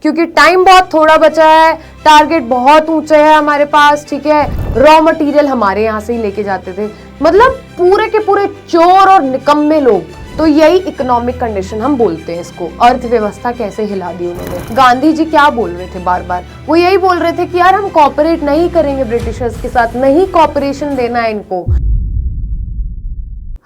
क्योंकि टाइम बहुत थोड़ा बचा है, टारगेट बहुत ऊंचे है हमारे पास, ठीक है। रॉ मटेरियल हमारे यहाँ से ही लेके जाते थे, मतलब पूरे के पूरे चोर और निकम्मे लोग। तो यही इकोनॉमिक कंडीशन हम बोलते हैं इसको। अर्थव्यवस्था कैसे हिला दी उन्होंने। गांधी जी क्या बोल रहे थे बार बार, वो यही बोल रहे थे कि यार हम कॉपरेट नहीं करेंगे ब्रिटिशर्स के साथ, नहीं कॉपरेशन देना है इनको।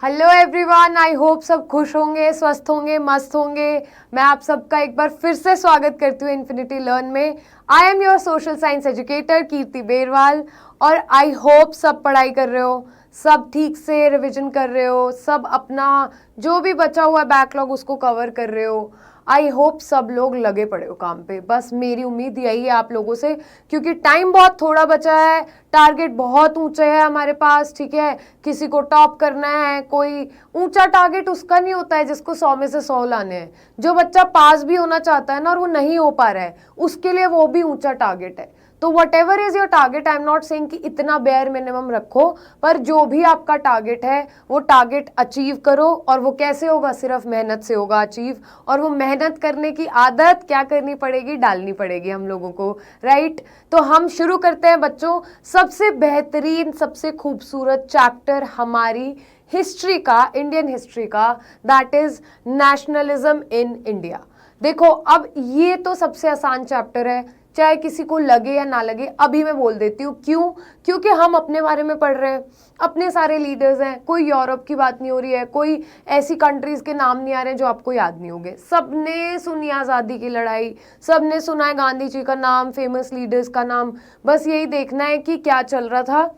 हेलो एवरीवन, आई होप सब खुश होंगे, स्वस्थ होंगे, मस्त होंगे। मैं आप सबका एक बार फिर से स्वागत करती हूँ इन्फिनिटी लर्न में। I am your social science educator Kirti Berwal, और आई होप सब पढ़ाई कर रहे हो, सब ठीक से रिवीजन कर रहे हो, सब अपना जो भी बचा हुआ बैकलॉग उसको कवर कर रहे हो। आई होप सब लोग लगे पड़े हो काम पे, बस मेरी उम्मीद यही है आप लोगों से, क्योंकि टाइम बहुत थोड़ा बचा है, टारगेट बहुत ऊंचे है हमारे पास, ठीक है। किसी को टॉप करना है, कोई ऊंचा टारगेट उसका नहीं होता है जिसको 100 में से 100 लाने हैं। जो बच्चा पास भी होना चाहता है ना और वो नहीं हो पा रहा है, उसके लिए वो भी ऊंचा टारगेट है। तो what ever is your target, I am not saying कि इतना बेयर मिनिमम रखो, पर जो भी आपका टारगेट है वो टारगेट अचीव करो। और वो कैसे होगा, सिर्फ मेहनत से होगा अचीव। और वो मेहनत करने की आदत क्या करनी पड़ेगी, डालनी पड़ेगी हम लोगों को, राइट। तो हम शुरू करते हैं बच्चों, सबसे बेहतरीन, सबसे खूबसूरत चैप्टर हमारी हिस्ट्री का, इंडियन हिस्ट्री का, that is nationalism in India. देखो अब ये तो सबसे आसान चैप्टर है, चाहे किसी को लगे या ना लगे। अभी मैं बोल देती हूँ क्यों, क्योंकि हम अपने बारे में पढ़ रहे हैं, अपने सारे लीडर्स हैं, कोई यूरोप की बात नहीं हो रही है, कोई ऐसी कंट्रीज के नाम नहीं आ रहे हैं जो आपको याद नहीं होंगे। सबने सुनी आज़ादी की लड़ाई, सबने सुना है गांधी जी का नाम, फेमस लीडर्स का नाम। बस यही देखना है कि क्या चल रहा था,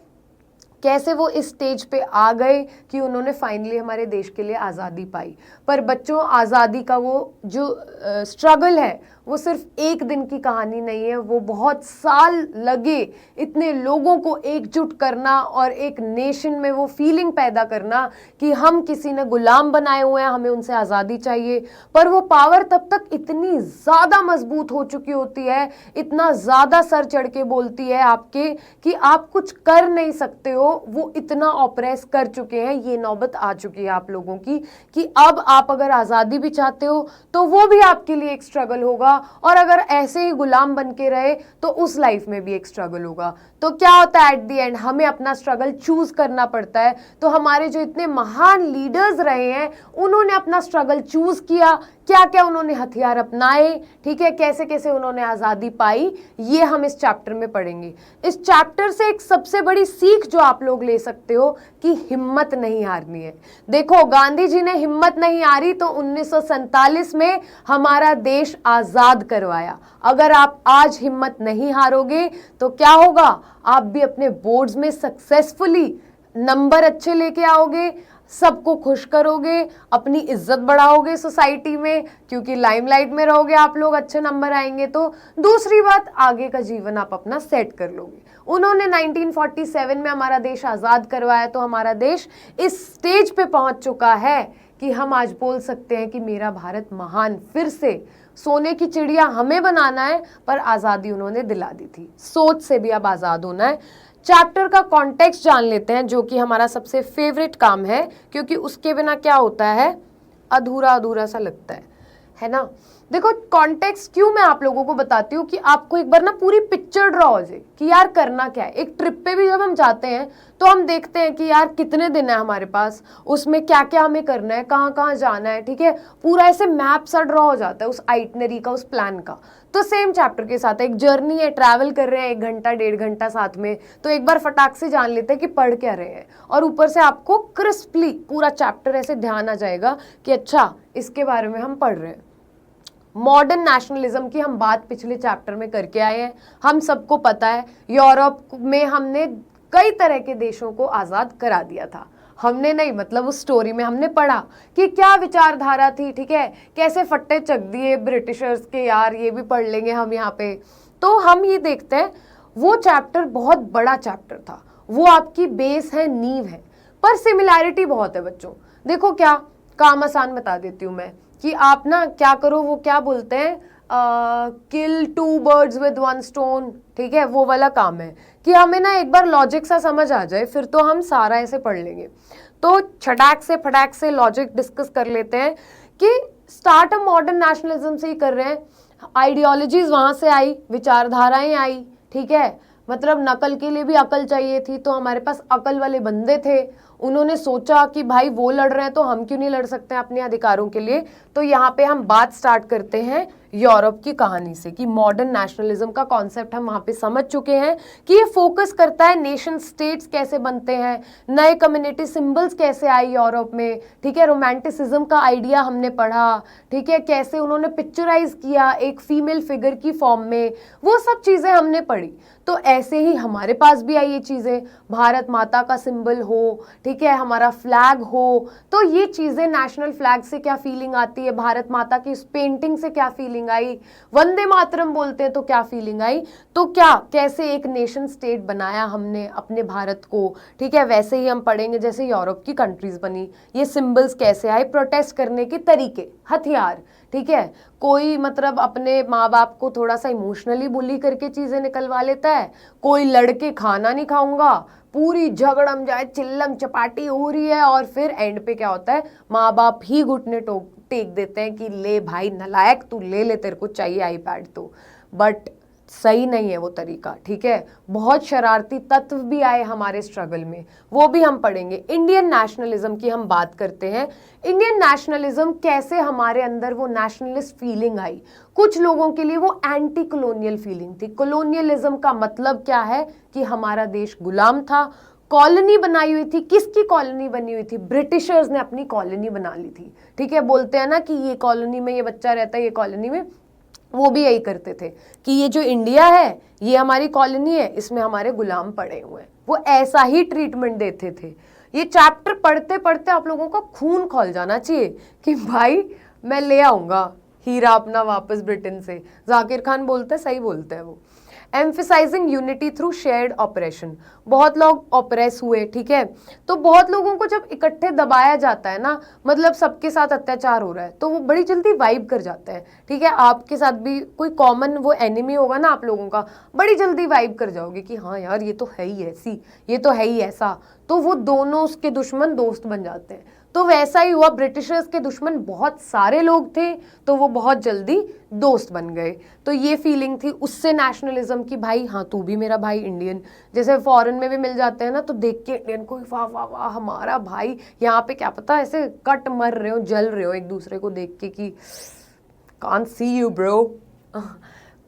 कैसे वो इस स्टेज पे आ गए कि उन्होंने फाइनली हमारे देश के लिए आज़ादी पाई। पर बच्चों, आज़ादी का वो जो स्ट्रगल है वो सिर्फ एक दिन की कहानी नहीं है, वो बहुत साल लगे इतने लोगों को एकजुट करना और एक नेशन में वो फीलिंग पैदा करना कि हम किसी ने गुलाम बनाए हुए हैं, हमें उनसे आज़ादी चाहिए। पर वो पावर तब तक इतनी ज़्यादा मजबूत हो चुकी होती है, इतना ज़्यादा सर चढ़ के बोलती है आपके कि आप कुछ कर नहीं सकते हो। वो इतना ऑप्रेस कर चुके हैं, ये नौबत आ चुकी है आप लोगों की कि अब आप अगर आज़ादी भी चाहते हो तो वो भी आपके लिए एक स्ट्रगल होगा, और अगर ऐसे ही गुलाम बन के रहे तो उस लाइफ में भी एक स्ट्रगल होगा। तो क्या होता है एट द एंड, हमें अपना स्ट्रगल चूज करना पड़ता है। तो हमारे जो इतने महान लीडर्स रहे हैं उन्होंने अपना स्ट्रगल चूज किया, क्या क्या उन्होंने हथियार अपनाए, ठीक है, कैसे कैसे उन्होंने आज़ादी पाई, ये हम इस चैप्टर में पढ़ेंगे। इस चैप्टर से एक सबसे बड़ी सीख जो आप लोग ले सकते हो कि हिम्मत नहीं हारनी है। देखो गांधी जी ने हिम्मत नहीं हारी तो 1947 में हमारा देश आज़ाद करवाया। अगर आप आज हिम्मत नहीं हारोगे तो क्या होगा, आप भी अपने बोर्ड्स में सक्सेसफुली नंबर अच्छे लेके आओगे, सबको खुश करोगे, अपनी इज्जत बढ़ाओगे सोसाइटी में, क्योंकि लाइमलाइट में रहोगे आप लोग, अच्छे नंबर आएंगे तो। दूसरी बात, आगे का जीवन आप अपना सेट कर लोगे। उन्होंने 1947 में हमारा देश आज़ाद करवाया तो हमारा देश इस स्टेज पे पहुंच चुका है कि हम आज बोल सकते हैं कि मेरा भारत महान। फिर से सोने की चिड़िया हमें बनाना है, पर आज़ादी उन्होंने दिला दी थी। सोच से भी अब आज़ाद होना है। चैप्टर का कॉन्टेक्स्ट जान लेते हैं, जो कि हमारा सबसे फेवरेट काम है, क्योंकि उसके बिना क्या होता है, अधूरा अधूरा सा लगता है ना। देखो कॉन्टेक्स्ट क्यों मैं आप लोगों को बताती हूँ कि आपको एक बार ना पूरी पिक्चर ड्रॉ हो जाए कि यार करना क्या है। एक ट्रिप पे भी जब हम जाते हैं तो हम देखते हैं कि यार कितने दिन है हमारे पास, उसमें क्या क्या हमें करना है, कहाँ कहाँ जाना है, ठीक है। पूरा ऐसे मैप सा ड्रॉ हो जाता है उस आइटनरी का, उस प्लान का। तो सेम चैप्टर के साथ एक जर्नी है, ट्रैवल कर रहे हैं 1 घंटा 1.5 घंटा साथ में, तो एक बार फटाक से जान लेते हैं कि पढ़ क्या रहे हैं, और ऊपर से आपको क्रिस्पली पूरा चैप्टर ऐसे ध्यान आ जाएगा कि अच्छा इसके बारे में हम पढ़ रहे हैं। मॉडर्न नेशनलिज्म की हम बात पिछले चैप्टर में करके आए हैं। हम सबको पता है यूरोप में हमने कई तरह के देशों को आज़ाद करा दिया था। हमने नहीं, मतलब उस स्टोरी में हमने पढ़ा कि क्या विचारधारा थी, ठीक है, कैसे फट्टे चक दिए ब्रिटिशर्स के, यार ये भी पढ़ लेंगे हम यहाँ पे। तो हम ये देखते हैं वो चैप्टर बहुत बड़ा चैप्टर था, वो आपकी बेस है, नींव है, पर सिमिलैरिटी बहुत है बच्चों। देखो क्या काम, आसान बता देती हूँ मैं कि आप ना क्या करो, वो क्या बोलते हैं, किल 2 birds with 1 stone, ठीक है, वो वाला काम है कि हमें ना एक बार लॉजिक सा समझ आ जाए, फिर तो हम सारा ऐसे पढ़ लेंगे। तो छटाक से फटाक से लॉजिक डिस्कस कर लेते हैं कि स्टार्ट हम मॉडर्न नेशनलिज्म से ही कर रहे हैं। आइडियोलॉजीज वहाँ से आई, विचारधाराएं आई, ठीक है। मतलब नकल के लिए भी अकल चाहिए थी, तो हमारे पास अकल वाले बंदे थे, उन्होंने सोचा कि भाई वो लड़ रहे हैं तो हम क्यों नहीं लड़ सकते हैं अपने अधिकारों के लिए। तो यहाँ पे हम बात स्टार्ट करते हैं यूरोप की कहानी से कि मॉडर्न नेशनलिज्म का कॉन्सेप्ट हम वहाँ पे समझ चुके हैं कि ये फोकस करता है नेशन स्टेट्स कैसे बनते हैं, नए कम्युनिटी सिंबल्स कैसे आए यूरोप में, ठीक है। रोमांटिसिज्म का आइडिया हमने पढ़ा, ठीक है, कैसे उन्होंने पिक्चराइज किया एक फीमेल फिगर की फॉर्म में, वो सब चीज़ें हमने पढ़ी। तो ऐसे ही हमारे पास भी आई ये चीज़ें, भारत माता का सिंबल हो, ठीक है, हमारा फ्लैग हो, तो ये चीज़ें, नेशनल फ्लैग से क्या फीलिंग आती है, भारत माता की इस पेंटिंग से क्या फीलिंग आई, वंदे मातरम बोलते हैं तो क्या फीलिंग आई, तो क्या कैसे एक नेशन स्टेट बनाया हमने अपने भारत को, ठीक है। वैसे ही हम पढ़ेंगे जैसे यूरोप की कंट्रीज बनी, ये सिंबल्स कैसे आए, प्रोटेस्ट करने के तरीके, हथियार, ठीक है। कोई मतलब अपने माँ बाप को थोड़ा सा इमोशनली बुली करके चीजें निकलवा लेता है, कोई लड़के खाना नहीं खाऊंगा, पूरी झगड़म जाए, चिल्लम चपाटी हो रही है, और फिर एंड पे क्या होता है, माँ बाप ही घुटने टेक देते हैं कि ले भाई नलायक, तू ले ले, तेरे को चाहिए आईपैड तो। बट सही नहीं है वो तरीका, ठीक है। बहुत शरारती तत्व भी आए हमारे स्ट्रगल में, वो भी हम पढ़ेंगे। इंडियन नेशनलिज्म की हम बात करते हैं, इंडियन नेशनलिज्म कैसे हमारे अंदर वो नेशनलिस्ट फीलिंग आई। कुछ लोगों के लिए वो एंटी कॉलोनियल फीलिंग थी। कॉलोनियलिज्म का मतलब क्या है कि हमारा देश गुलाम था, कॉलोनी बनाई हुई थी। किसकी कॉलोनी बनी हुई थी? ब्रिटिशर्स ने अपनी कॉलोनी बना ली थी, ठीक है। बोलते हैं ना कि ये कॉलोनी में ये बच्चा रहता है, ये कॉलोनी में, वो भी यही करते थे कि ये जो इंडिया है ये हमारी कॉलोनी है, इसमें हमारे गुलाम पड़े हुए हैं। वो ऐसा ही ट्रीटमेंट देते थे। ये चैप्टर पढ़ते पढ़ते आप लोगों का खून खौल जाना चाहिए कि भाई मैं ले आऊंगा हीरा अपना वापस ब्रिटेन से। जाकिर खान बोलते, सही बोलते हैं वो। Emphasizing unity through shared operation, बहुत लोग ऑपरेस हुए, ठीक है। तो बहुत लोगों को जब इकट्ठे दबाया जाता है ना, मतलब सबके साथ अत्याचार हो रहा है, तो वो बड़ी जल्दी वाइब कर जाते हैं, ठीक है। आपके साथ भी कोई कॉमन वो एनिमी होगा ना आप लोगों का, बड़ी जल्दी वाइब कर जाओगे कि हाँ यार ये तो है ही ऐसी, ये तो है ही ऐसा, तो वो दोनों उसके दुश्मन दोस्त बन जाते हैं। तो वैसा ही हुआ, ब्रिटिशर्स के दुश्मन बहुत सारे लोग थे, तो वो बहुत जल्दी दोस्त बन गए। तो ये फीलिंग थी उससे नेशनलिज्म की, भाई हाँ तू भी मेरा भाई इंडियन। जैसे फॉरेन में भी मिल जाते हैं ना, तो देख के इंडियन को वाह वाह वाह हमारा भाई, यहाँ पे क्या पता ऐसे कट मर रहे हो, जल रहे हो एक दूसरे को देख के कि can't see you bro.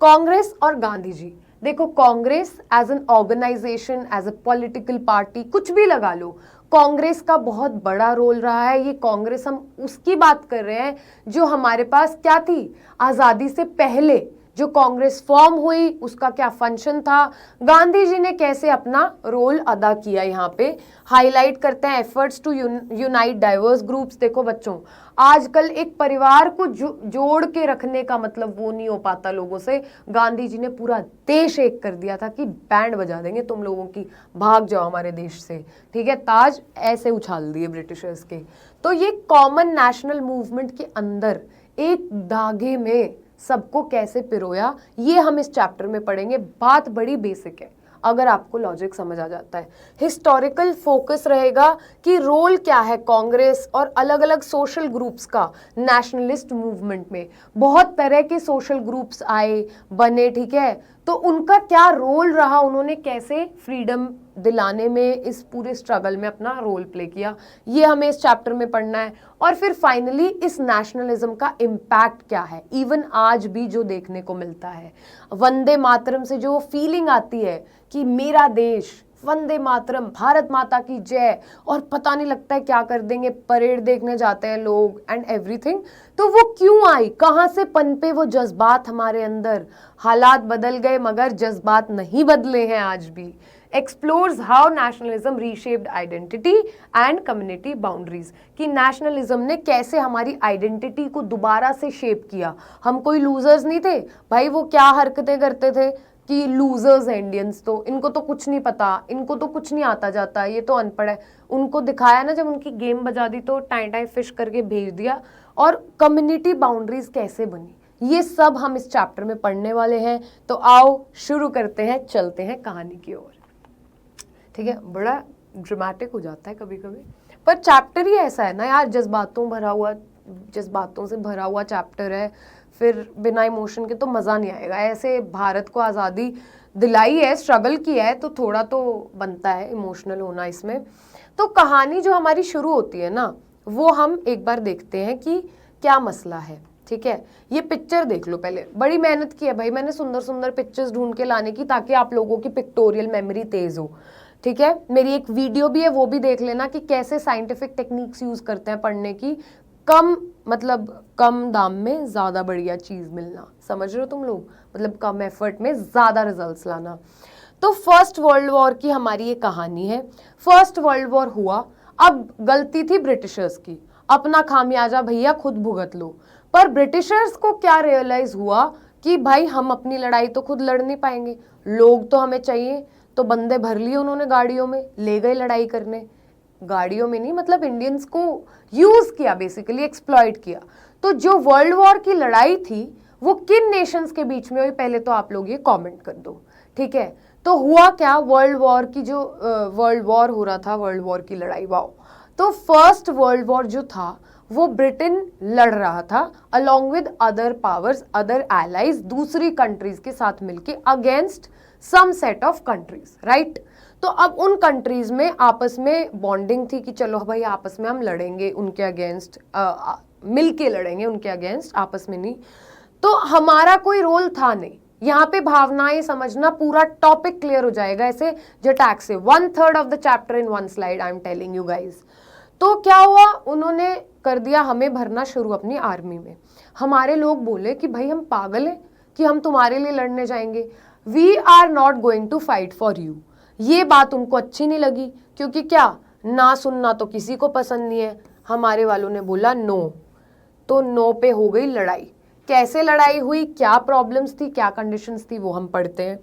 Congress और गांधी जी, देखो Congress as an organisation, as a political party, कुछ भी लगा लो, कांग्रेस का बहुत बड़ा रोल रहा है। ये कांग्रेस, हम उसकी बात कर रहे हैं जो हमारे पास क्या थी, आज़ादी से पहले जो कांग्रेस फॉर्म हुई, उसका क्या फंक्शन था, गांधी जी ने कैसे अपना रोल अदा किया। यहाँ पे हाईलाइट करते हैं efforts to unite diverse groups. देखो बच्चों, आजकल एक परिवार को जोड़ के रखने का मतलब वो नहीं हो पाता लोगों से। गांधी जी ने पूरा देश एक कर दिया था कि बैंड बजा देंगे तुम लोगों की, भाग जाओ हमारे देश से, ठीक है। ताज ऐसे उछाल दिए ब्रिटिशर्स के। तो ये कॉमन नेशनल मूवमेंट के अंदर एक धागे में सबको कैसे पिरोया, ये हम इस चैप्टर में पढ़ेंगे। बात बड़ी बेसिक है अगर आपको लॉजिक समझ आ जाता है। हिस्टोरिकल फोकस रहेगा कि रोल क्या है कांग्रेस और अलग अलग सोशल ग्रुप्स का नेशनलिस्ट मूवमेंट में। बहुत तरह के सोशल ग्रुप्स आए बने, ठीक है, तो उनका क्या रोल रहा, उन्होंने कैसे फ्रीडम दिलाने में इस पूरे स्ट्रगल में अपना रोल प्ले किया, ये हमें इस चैप्टर में पढ़ना है। और फिर फाइनली इस नेशनलिज्म का इम्पैक्ट क्या है, इवन आज भी जो देखने को मिलता है। वंदे मातरम से जो फीलिंग आती है कि मेरा देश, वंदे मातरम, भारत माता की जय, और पता नहीं लगता है क्या कर देंगे, परेड देखने जाते हैं लोग एंड एवरीथिंग। तो वो क्यों आई, कहाँ से पनपे वो जज्बात हमारे अंदर। हालात बदल गए मगर जज्बात नहीं बदले हैं आज भी। Explores how nationalism reshaped identity and community boundaries, कि नेशनलिज्म ने कैसे हमारी आइडेंटिटी को दोबारा से शेप किया। हम कोई लूजर्स नहीं थे भाई, वो क्या हरकतें करते थे कि लूजर्स हैं इंडियंस, तो इनको तो कुछ नहीं पता, इनको तो कुछ नहीं आता जाता, ये तो अनपढ़ है। उनको दिखाया ना, जब उनकी गेम बजा दी तो टाई टाई फिश करके भेज दिया। और कम्युनिटी बाउंड्रीज कैसे बनी, ये सब हम इस चैप्टर में पढ़ने वाले हैं। तो आओ शुरू करते हैं, चलते हैं कहानी की ओर, ठीक है। बड़ा ड्रामेटिक हो जाता है कभी कभी, पर चैप्टर ही ऐसा है ना यार, जज्बातों से भरा हुआ चैप्टर है। फिर बिना इमोशन के तो मज़ा नहीं आएगा। ऐसे भारत को आज़ादी दिलाई है, स्ट्रगल किया है, तो थोड़ा तो बनता है इमोशनल होना इसमें। तो कहानी जो हमारी शुरू होती है ना, वो हम एक बार देखते हैं कि क्या मसला है। ठीक है, ये पिक्चर देख लो पहले। बड़ी मेहनत की है भाई मैंने सुंदर सुंदर पिक्चर्स ढूंढ के लाने की, ताकि आप लोगों की पिक्टोरियल मेमोरी तेज हो। ठीक है, मेरी एक वीडियो भी है, वो भी देख लेना कि कैसे साइंटिफिक टेक्निक्स यूज करते हैं पढ़ने की, कम दाम में ज्यादा बढ़िया चीज मिलना। समझ रहे हो तुम लोग, मतलब कम एफर्ट में ज्यादा रिजल्ट्स लाना। तो फर्स्ट वर्ल्ड वॉर की हमारी ये कहानी है। फर्स्ट वर्ल्ड वॉर हुआ, अब गलती थी ब्रिटिशर्स की, अपना खामियाजा भैया खुद भुगत लो। पर ब्रिटिशर्स को क्या रियलाइज हुआ कि भाई हम अपनी लड़ाई तो खुद लड़ नहीं पाएंगे, लोग तो हमें चाहिए। तो बंदे भर लिए उन्होंने गाड़ियों में, ले गए लड़ाई करने। गाड़ियों में नहीं, मतलब इंडियंस को यूज किया, बेसिकली एक्सप्लॉइट किया। तो जो वर्ल्ड वॉर की लड़ाई थी वो किन नेशंस के बीच में हुई, पहले तो आप लोग ये कमेंट कर दो। ठीक है, तो हुआ क्या, वर्ल्ड वॉर की जो वर्ल्ड वॉर हो रहा था, वर्ल्ड वॉर की लड़ाई, वाओ। तो फर्स्ट वर्ल्ड वॉर जो था वो ब्रिटेन लड़ रहा था along with other powers, other allies, दूसरी कंट्रीज के साथ मिलके against some set of countries, right. तो अब उन कंट्रीज में आपस में बॉन्डिंग थी कि चलो भाई आपस में हम लड़ेंगे उनके अगेंस्ट, मिलके लड़ेंगे उनके अगेंस्ट, आपस में नहीं। तो हमारा कोई रोल था नहीं यहाँ पे। भावनाएं समझना, पूरा टॉपिक क्लियर हो जाएगा ऐसे जटाक से। 1/3 of the chapter in 1 slide, I am telling you guys. तो क्या हुआ, उन्होंने कर दिया हमें भरना शुरू अपनी आर्मी में। हमारे लोग बोले कि भाई हम पागल हैं कि हम तुम्हारे लिए लड़ने जाएंगे, we are not going to fight for you. ये बात उनको अच्छी नहीं लगी, क्योंकि क्या, ना सुनना तो किसी को पसंद नहीं है। हमारे वालों ने बोला नो, तो नो पे हो गई लड़ाई। कैसे लड़ाई हुई, क्या प्रॉब्लम्स थी, क्या कंडीशंस थी, वो हम पढ़ते हैं।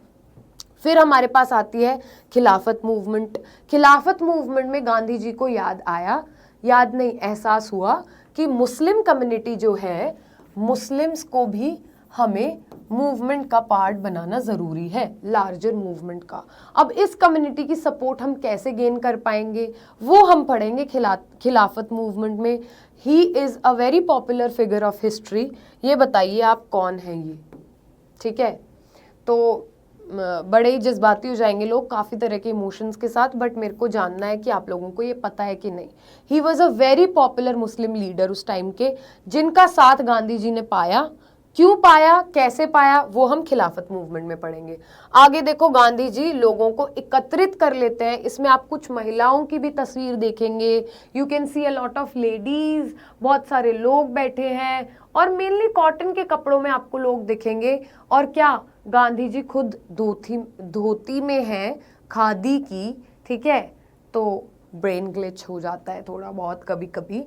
फिर हमारे पास आती है खिलाफत मूवमेंट। खिलाफत मूवमेंट में गांधी जी को याद आया, याद नहीं, एहसास हुआ कि मुस्लिम कम्युनिटी जो है, मुस्लिम्स को भी हमें मूवमेंट का पार्ट बनाना ज़रूरी है, लार्जर मूवमेंट का। अब इस कम्युनिटी की सपोर्ट हम कैसे गेन कर पाएंगे, वो हम पढ़ेंगे खिलाफत मूवमेंट में। He is a very popular figure of history. ये बताइए आप कौन है ये। ठीक है, तो बड़े ही जज्बाती हो जाएंगे लोग काफ़ी तरह के इमोशंस के साथ, बट मेरे को जानना है कि आप लोगों को ये पता है कि नहीं। He was a very popular Muslim leader उस टाइम के, जिनका साथ गांधी जी ने पाया। क्यों पाया, कैसे पाया, वो हम खिलाफत मूवमेंट में पढ़ेंगे। आगे देखो, गांधी जी लोगों को एकत्रित कर लेते हैं। इसमें आप कुछ महिलाओं की भी तस्वीर देखेंगे। You can see a lot of ladies, बहुत सारे लोग बैठे हैं, और मेनली कॉटन के कपड़ों में आपको लोग दिखेंगे। और क्या, गांधी जी खुद धोती में हैं, खादी की। ठीक है, तो ब्रेन ग्लिच हो जाता है थोड़ा बहुत कभी कभी।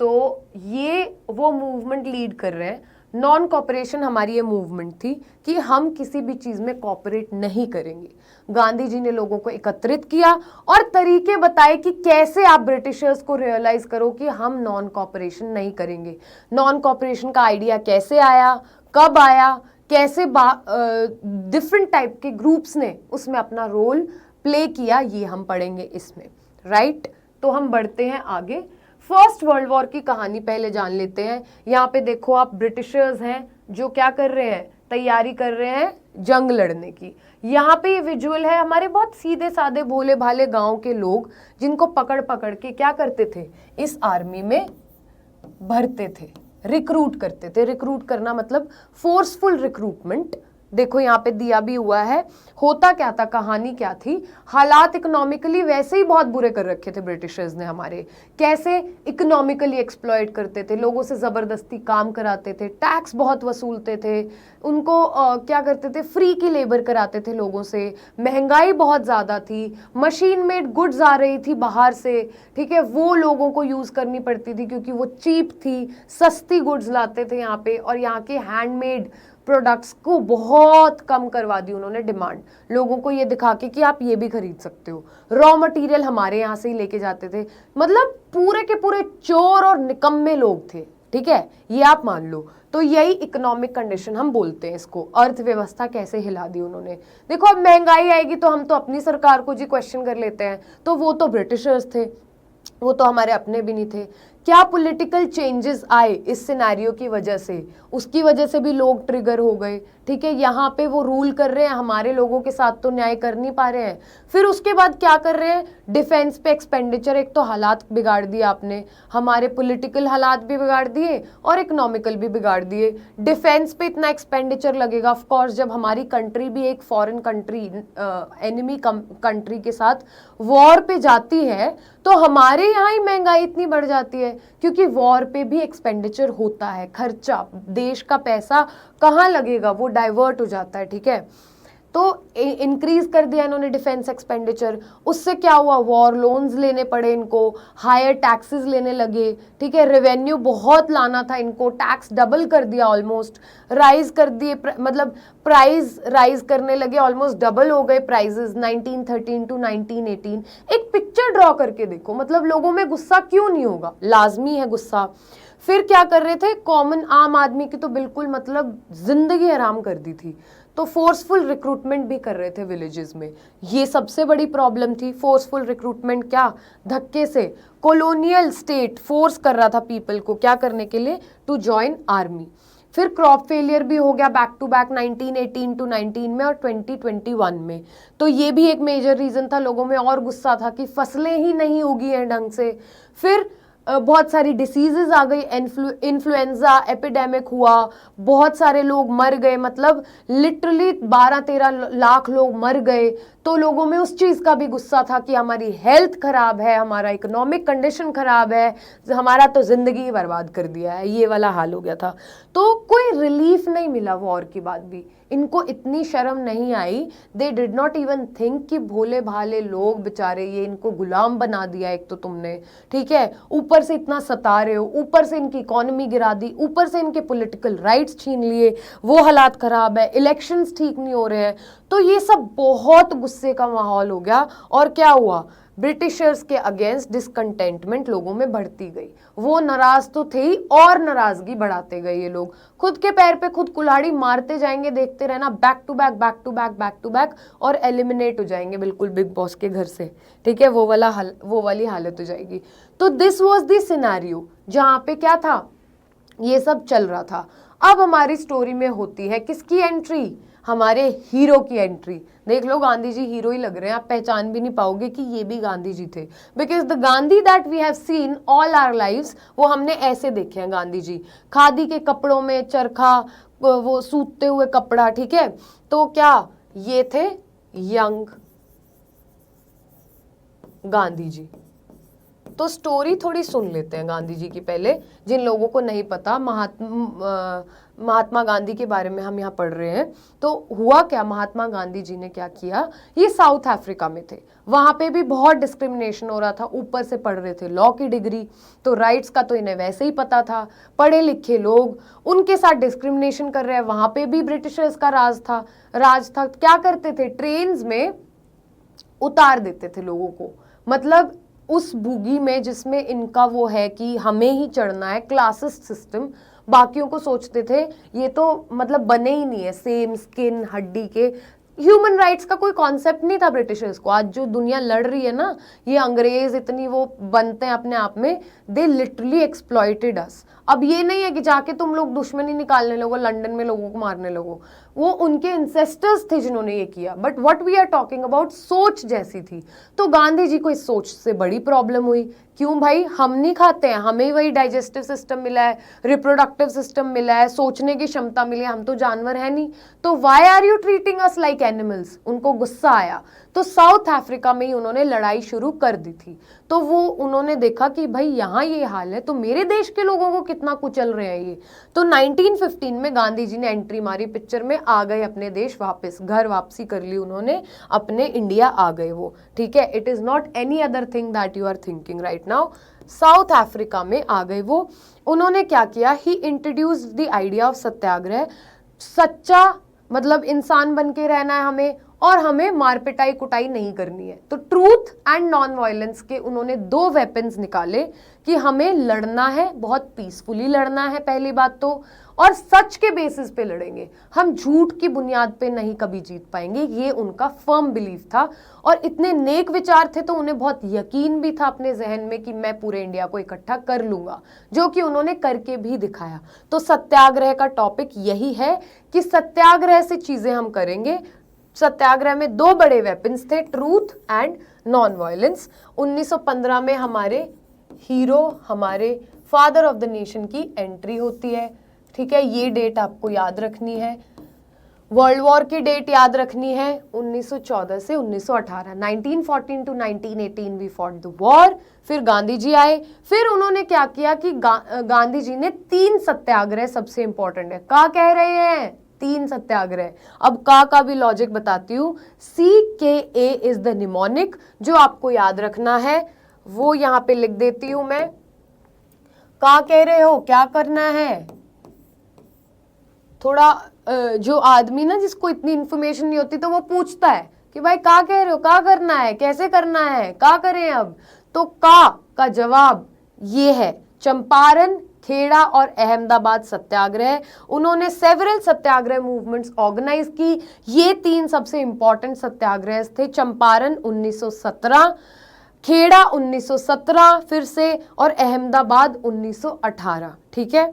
तो ये वो मूवमेंट लीड कर रहे हैं। नॉन कॉपरेशन हमारी ये मूवमेंट थी कि हम किसी भी चीज़ में कॉपरेट नहीं करेंगे। गांधी जी ने लोगों को एकत्रित किया और तरीके बताए कि कैसे आप ब्रिटिशर्स को रियलाइज करो कि हम नॉन कॉपरेशन नहीं करेंगे। नॉन कॉपरेशन का आइडिया कैसे आया, कब आया, कैसे डिफरेंट टाइप के ग्रुप्स ने उसमें अपना रोल प्ले किया, ये हम पढ़ेंगे इसमें, राइट। तो हम बढ़ते हैं आगे। फर्स्ट वर्ल्ड वॉर की कहानी पहले जान लेते हैं। यहाँ पे देखो आप, ब्रिटिशर्स हैं जो क्या कर रहे हैं, तैयारी कर रहे हैं जंग लड़ने की। यहाँ पे ये विजुअल है, हमारे बहुत सीधे साधे भोले भाले गांव के लोग, जिनको पकड़ पकड़ के क्या करते थे, इस आर्मी में भरते थे, रिक्रूट करते थे। रिक्रूट करना मतलब फोर्सफुल रिक्रूटमेंट। देखो यहाँ पे दिया भी हुआ है। होता क्या था, कहानी क्या थी, हालात इकोनॉमिकली वैसे ही बहुत बुरे कर रखे थे ब्रिटिशर्स ने हमारे। कैसे इकोनॉमिकली एक्सप्लॉइट करते थे, लोगों से ज़बरदस्ती काम कराते थे, टैक्स बहुत वसूलते थे, उनको क्या करते थे, फ्री की लेबर कराते थे लोगों से। महंगाई बहुत ज़्यादा थी, मशीन मेड गुड्स आ रही थी बाहर से, ठीक है, वो लोगों को यूज़ करनी पड़ती थी क्योंकि वो चीप थी, सस्ती गुड्स लाते थे यहाँ पे। और यहाँ के हैंडमेड प्रोडक्ट्स को बहुत कम करवा दी उन्होंने डिमांड, लोगों को ये दिखा के कि आप ये भी खरीद सकते हो। रॉ मटेरियल हमारे यहाँ से ही लेके जाते थे। मतलब पूरे के पूरे चोर और निकम्मे लोग थे, ठीक है, ये आप मान लो। तो यही इकोनॉमिक कंडीशन हम बोलते हैं इसको। अर्थव्यवस्था कैसे हिला दी उन्होंने। देखो अब महंगाई आएगी तो हम तो अपनी सरकार को जी क्वेश्चन कर लेते हैं, तो वो तो ब्रिटिशर्स थे, वो तो हमारे अपने भी नहीं थे। क्या पॉलिटिकल चेंजेस आए इस सिनेरियो की वजह से, उसकी वजह से भी लोग ट्रिगर हो गए, ठीक है। यहाँ पे वो रूल कर रहे हैं, हमारे लोगों के साथ तो न्याय कर नहीं पा रहे हैं। फिर उसके बाद क्या कर रहे हैं, डिफेंस पे एक्सपेंडिचर, एक तो हालात बिगाड़ दिए आपने, हमारे पॉलिटिकल हालात भी बिगाड़ दिए और इकोनॉमिकल भी बिगाड़ दिए। डिफेंस पे इतना एक्सपेंडिचर लगेगा, ऑफ कोर्स जब हमारी कंट्री भी एक फॉरेन कंट्री, एनिमी कंट्री के साथ वॉर पे जाती है, तो हमारे यहाँ ही महंगाई इतनी बढ़ जाती है, क्योंकि वॉर पे भी एक्सपेंडिचर होता है, खर्चा, देश का पैसा कहाँ लगेगा, वो डाइवर्ट हो जाता है, ठीक है। तो इंक्रीज कर दिया इन्होंने डिफेंस एक्सपेंडिचर, उससे क्या हुआ, वॉर लोन्स लेने पड़े इनको, हायर टैक्सेस लेने लगे, ठीक है। रेवेन्यू बहुत लाना था इनको, टैक्स डबल कर दिया ऑलमोस्ट, राइज कर दिए, मतलब प्राइस राइज करने लगे, ऑलमोस्ट डबल हो गए प्राइजेस 1913 टू 1918। एक पिक्चर ड्रॉ करके देखो, मतलब लोगों में गुस्सा क्यों नहीं होगा, लाजमी है गुस्सा। फिर क्या कर रहे थे, कॉमन आम आदमी की तो बिल्कुल मतलब जिंदगी हराम कर दी थी, तो फोर्सफुल रिक्रूटमेंट भी कर रहे थे विलेजेस में, ये सबसे बड़ी प्रॉब्लम थी। फोर्सफुल रिक्रूटमेंट क्या, धक्के से कॉलोनियल स्टेट फोर्स कर रहा था पीपल को क्या करने के लिए, टू जॉइन आर्मी। फिर क्रॉप फेलियर भी हो गया बैक टू बैक 1918 टू 19 में और 2021 में, तो ये भी एक मेजर रीजन था, लोगों में और गुस्सा था कि फसलें ही नहीं उगी हैं ढंग से। फिर बहुत सारी डिसीजेज आ गई, इन्फ्लुएंजा एपिडेमिक हुआ, बहुत सारे लोग मर गए, मतलब लिटरली 12-13 लाख लोग मर गए। तो लोगों में उस चीज़ का भी गुस्सा था कि हमारी हेल्थ खराब है, हमारा इकोनॉमिक कंडीशन खराब है, हमारा तो ज़िंदगी बर्बाद कर दिया है, ये वाला हाल हो गया था। तो कोई रिलीफ नहीं मिला वॉर के बाद भी, इनको इतनी शर्म नहीं आई, they did not even think कि भोले भाले लोग बेचारे, ये इनको गुलाम बना दिया एक तो तुमने, ठीक है, ऊपर से इतना सता रहे हो, ऊपर से इनकी इकोनॉमी गिरा दी, ऊपर से इनके पॉलिटिकल राइट्स छीन लिए, वो हालात खराब है, इलेक्शंस ठीक नहीं हो रहे हैं। तो ये सब बहुत गुस्से का माहौल हो गया, और क्या हुआ, ब्रिटिशर्स के अगेंस्ट डिसकंटेंटमेंट लोगों में बढ़ती गई। वो नाराज तो थे ही और नाराजगी बढ़ाते गए ये लोग, खुद के पैर पे खुद कुल्हाड़ी मारते जाएंगे, देखते रहना, back to back back to back back to back, और एलिमिनेट हो जाएंगे बिल्कुल बिग बॉस के घर से, ठीक है, वो वाली हालत हो जाएगी। तो दिस वाज द सिनेरियो जहां पे क्या था, ये सब चल रहा था। अब हमारी स्टोरी में होती है किसकी एंट्री, हमारे हीरो की एंट्री। देख लो, गांधी जी हीरो ही लग रहे हैं, आप पहचान भी नहीं पाओगे कि ये भी गांधी जी थे, because the Gandhi that we have seen all our lives, वो हमने ऐसे देखे हैं गांधी जी, खादी के कपड़ों में, चरखा, वो सूतते हुए कपड़ा, ठीक है। तो क्या ये थे यंग गांधी जी। तो स्टोरी थोड़ी सुन लेते हैं गांधी जी की पहले, जिन लोगों को नहीं पता महात्मा गांधी के बारे में हम यहाँ पढ़ रहे हैं। तो हुआ क्या, महात्मा गांधी जी ने क्या किया, ये साउथ अफ्रीका में थे, वहाँ पे भी बहुत डिस्क्रिमिनेशन हो रहा था, ऊपर से पढ़ रहे थे लॉ की डिग्री, तो राइट्स का तो इन्हें वैसे ही पता था, पढ़े लिखे लोग, उनके साथ डिस्क्रिमिनेशन कर रहे हैं। वहाँ पे भी ब्रिटिशर्स का राज था। क्या करते थे, ट्रेन्स में उतार देते थे लोगों को, मतलब उस बुगी में जिसमें इनका वो है कि हमें ही चढ़ना है, क्लासेस सिस्टम, बाकियों को सोचते थे ये तो मतलब बने ही नहीं है, सेम स्किन हड्डी के। ह्यूमन राइट्स का कोई कॉन्सेप्ट नहीं था ब्रिटिशर्स को। आज जो दुनिया लड़ रही है ना, ये अंग्रेज इतनी वो बनते हैं अपने आप में, दे लिटरली एक्सप्लॉइटेड अस। अब ये नहीं है कि जाके तुम लोग दुश्मनी निकालने लगो, लंदन में लोगों को मारने लगो, वो उनके इंसेस्टर्स थे जिन्होंने ये किया। But what we are talking about, सोच जैसी थी। तो गांधी जी को इस सोच से बड़ी प्रॉब्लम हुई। क्यों भाई, हम नहीं खाते हैं, हमें वही डाइजेस्टिव सिस्टम मिला है, रिप्रोडक्टिव सिस्टम मिला है, सोचने की क्षमता मिली है, हम तो जानवर है नहीं, तो why are you treating us like animals. उनको गुस्सा आया, तो साउथ अफ्रीका में ही उन्होंने लड़ाई शुरू कर दी थी। तो वो उन्होंने देखा कि भाई यहाँ ये हाल है, तो मेरे देश के लोगों को कितना कुचल रहे हैं ये। तो 1915 में गांधी जी ने एंट्री मारी पिक्चर में, आ गए अपने देश वापस, घर वापसी कर ली उन्होंने, अपने इंडिया आ गए वो, ठीक है। It is not any other thing that you are thinking right now. South Africa में आ गए वो। उन्होंने क्या किया, he introduced the idea of satyagraha. सच्चा मतलब इंसान बन के रहना है हमें, और हमें मार पिटाई कुटाई नहीं करनी है। तो ट्रूथ एंड नॉन वायलेंस के उन्होंने 2 वेपन्स निकाले कि हमें लड़ना है, बहुत पीसफुली लड़ना है पहली बात तो, और सच के बेसिस पे लड़ेंगे, हम झूठ की बुनियाद पे नहीं कभी जीत पाएंगे। ये उनका फर्म बिलीफ था और इतने नेक विचार थे तो उन्हें बहुत यकीन भी था अपने जहन में कि मैं पूरे इंडिया को इकट्ठा कर लूंगा, जो कि उन्होंने करके भी दिखाया। तो सत्याग्रह का टॉपिक यही है कि सत्याग्रह से चीजें हम करेंगे। सत्याग्रह में 2 बड़े वेपन्स थे, ट्रूथ एंड नॉन वायलेंस। 1915 में हमारे हीरो, हमारे फादर ऑफ द नेशन की एंट्री होती है, ठीक है। ये डेट आपको याद रखनी है। वर्ल्ड वॉर की डेट याद रखनी है, 1914 से 1918, 1914 to 1918 we fought the war. फिर गांधी जी आए, फिर उन्होंने क्या किया कि गांधी जी ने 3 सत्याग्रह, सबसे इंपॉर्टेंट है, का कह रहे हैं 3 सत्याग्रह। अब का भी लॉजिक बताती हूँ। CKA इज द निमोनिक, जो आपको याद रखना है वो यहां पे लिख देती हूं मैं। का कह रहे हो, क्या करना है, थोड़ा जो आदमी ना जिसको इतनी इंफॉर्मेशन नहीं होती तो वो पूछता है कि भाई का कह रहे हो, का करना है, कैसे करना है, का करें अब। तो का जवाब ये है, चंपारण, खेड़ा और अहमदाबाद सत्याग्रह। उन्होंने सेवरल सत्याग्रह मूवमेंट्स ऑर्गेनाइज की। ये 3 सबसे इंपॉर्टेंट सत्याग्रह थे। चंपारण 1917, खेड़ा 1917 फिर से, और अहमदाबाद 1918, ठीक है।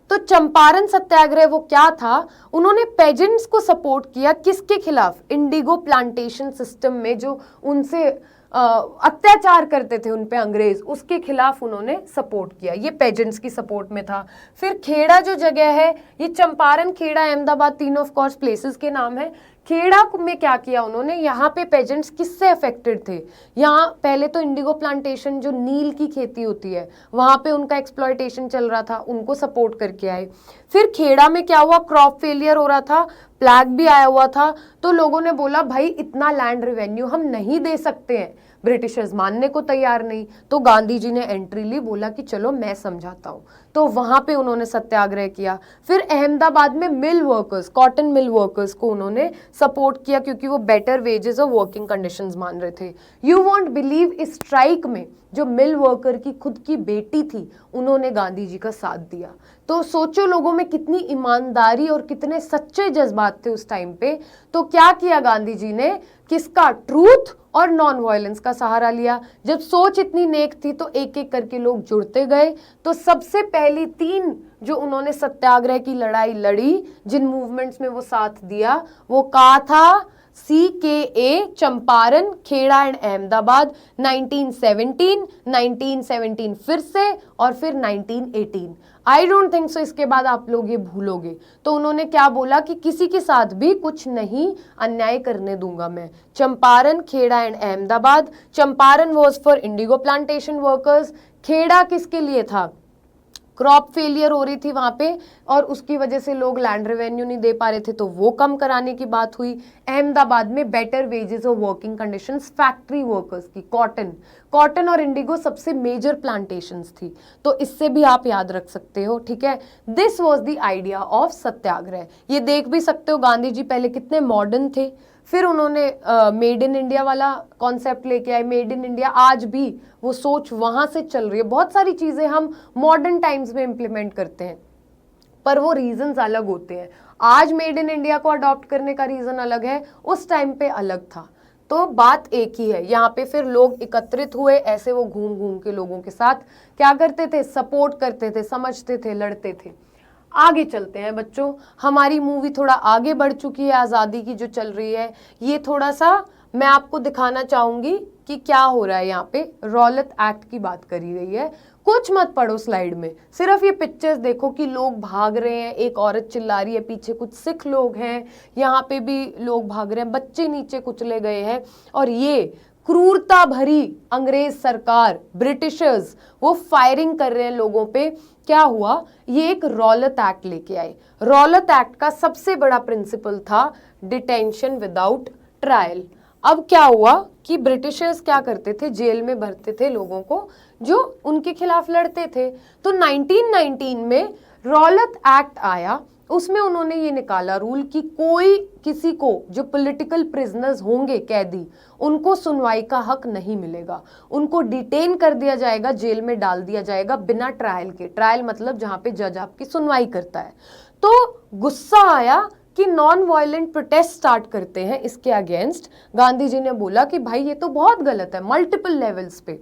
तो चंपारण सत्याग्रह वो क्या था, उन्होंने पेजेंट्स को सपोर्ट किया, किसके खिलाफ, इंडिगो प्लांटेशन सिस्टम में जो उनसे अत्याचार करते थे उन पे अंग्रेज, उसके खिलाफ उन्होंने सपोर्ट किया। ये पेजेंट्स की सपोर्ट में था। फिर खेड़ा जो जगह है, ये चंपारण, खेड़ा, अहमदाबाद, तीनों ऑफ कोर्स प्लेसेस के नाम है। खेड़ा में क्या किया उन्होंने, यहाँ पे पेजेंट्स किससे अफेक्टेड थे, यहाँ पहले तो इंडिगो प्लांटेशन जो नील की खेती होती है वहां पे उनका एक्सप्लॉयटेशन चल रहा था, उनको सपोर्ट करके आए। फिर खेड़ा में क्या हुआ, क्रॉप फेलियर हो रहा था, प्लैग भी आया हुआ था, तो लोगों ने बोला भाई इतना लैंड रेवेन्यू हम नहीं दे सकते हैं, ब्रिटिशर्स मानने को तैयार नहीं। तो गांधी जी ने एंट्री ली, बोला कि चलो मैं समझाता हूं, तो वहां पे उन्होंने सत्याग्रह किया। फिर अहमदाबाद में मिल वर्कर्स, कॉटन मिल वर्कर्स को उन्होंने सपोर्ट किया क्योंकि वो बेटर वेजेस और वर्किंग कंडीशंस मान रहे थे। यू वॉन्ट बिलीव, इस स्ट्राइक में जो मिल वर्कर की खुद की बेटी थी उन्होंने गांधी जी का साथ दिया। तो सोचो लोगों में कितनी ईमानदारी और कितने सच्चे जज्बात थे उस टाइम पे। तो क्या किया गांधी जी ने, किसका, ट्रूथ और नॉन वायलेंस का सहारा लिया। जब सोच इतनी नेक थी तो एक एक करके लोग जुड़ते गए। तो सबसे पहली 3 जो उन्होंने सत्याग्रह की लड़ाई लड़ी, जिन मूवमेंट्स में वो साथ दिया, वो का था, CKA, चंपारण, खेड़ा एंड अहमदाबाद, 1917 फिर से, और फिर 1918। आई डोंट थिंक सो इसके बाद आप लोग ये भूलोगे। तो उन्होंने क्या बोला कि किसी के साथ भी कुछ नहीं अन्याय करने दूंगा मैं। Champaran, Kheda and Ahmedabad. Champaran was for indigo plantation workers, Kheda किसके लिए था, क्रॉप फेलियर हो रही थी वहां पे और उसकी वजह से लोग लैंड रेवेन्यू नहीं दे पा रहे थे, तो वो कम कराने की बात हुई। अहमदाबाद में बेटर वेजेस और वर्किंग कंडीशंस फैक्ट्री वर्कर्स की, कॉटन और इंडिगो सबसे मेजर प्लांटेशंस थी। तो इससे भी आप याद रख सकते हो, ठीक है। This was the idea of Satyagraha. ये देख भी सकते हो गांधी जी पहले कितने मॉडर्न थे। फिर उन्होंने मेड इन इंडिया वाला कॉन्सेप्ट लेके आए। मेड इन इंडिया आज भी वो सोच वहां से चल रही है। बहुत सारी चीजें हम मॉडर्न टाइम्स में इम्प्लीमेंट करते हैं पर वो रीजंस अलग होते हैं। आज मेड इन इंडिया को अडॉप्ट करने का रीजन अलग है, उस टाइम पे अलग था। तो बात एक ही है। यहाँ पे फिर लोग एकत्रित हुए, ऐसे वो घूम घूम के लोगों के साथ क्या करते थे, सपोर्ट करते थे, समझते थे, लड़ते थे। आगे चलते हैं बच्चों, हमारी मूवी थोड़ा आगे बढ़ चुकी है, आज़ादी की जो चल रही है। ये थोड़ा सा मैं आपको दिखाना चाहूंगी कि क्या हो रहा है। यहाँ पे रौलत एक्ट की बात करी गई है। कुछ मत पढ़ो स्लाइड में, सिर्फ ये पिक्चर्स देखो कि लोग भाग रहे हैं, एक औरत चिल्ला रही है, पीछे कुछ सिख लोग हैं, यहाँ पे भी लोग भाग रहे हैं, बच्चे नीचे कुचले गए हैं। और ये क्रूरता भरी अंग्रेज सरकार, ब्रिटिशर्स, वो फायरिंग कर रहे हैं लोगों पे। क्या हुआ, ये एक रौलत एक्ट लेके आए। रौलत एक्ट का सबसे बड़ा प्रिंसिपल था डिटेंशन विदाउट ट्रायल। अब क्या हुआ कि ब्रिटिशर्स क्या करते थे, जेल में भरते थे लोगों को जो उनके खिलाफ लड़ते थे। तो 1919 में रौलत एक्ट आया उसमें उन्होंने ये निकाला रूल कि कोई किसी को जो पॉलिटिकल प्रिजनर्स होंगे, कैदी, उनको सुनवाई का हक नहीं मिलेगा, उनको डिटेन कर दिया जाएगा, जेल में डाल दिया जाएगा बिना ट्रायल के। ट्रायल मतलब जहां पे जज आपकी सुनवाई करता है। तो गुस्सा आया कि नॉन वायलेंट प्रोटेस्ट स्टार्ट करते हैं इसके अगेंस्ट। गांधी जी ने बोला कि भाई ये तो बहुत गलत है मल्टीपल लेवल्स पे।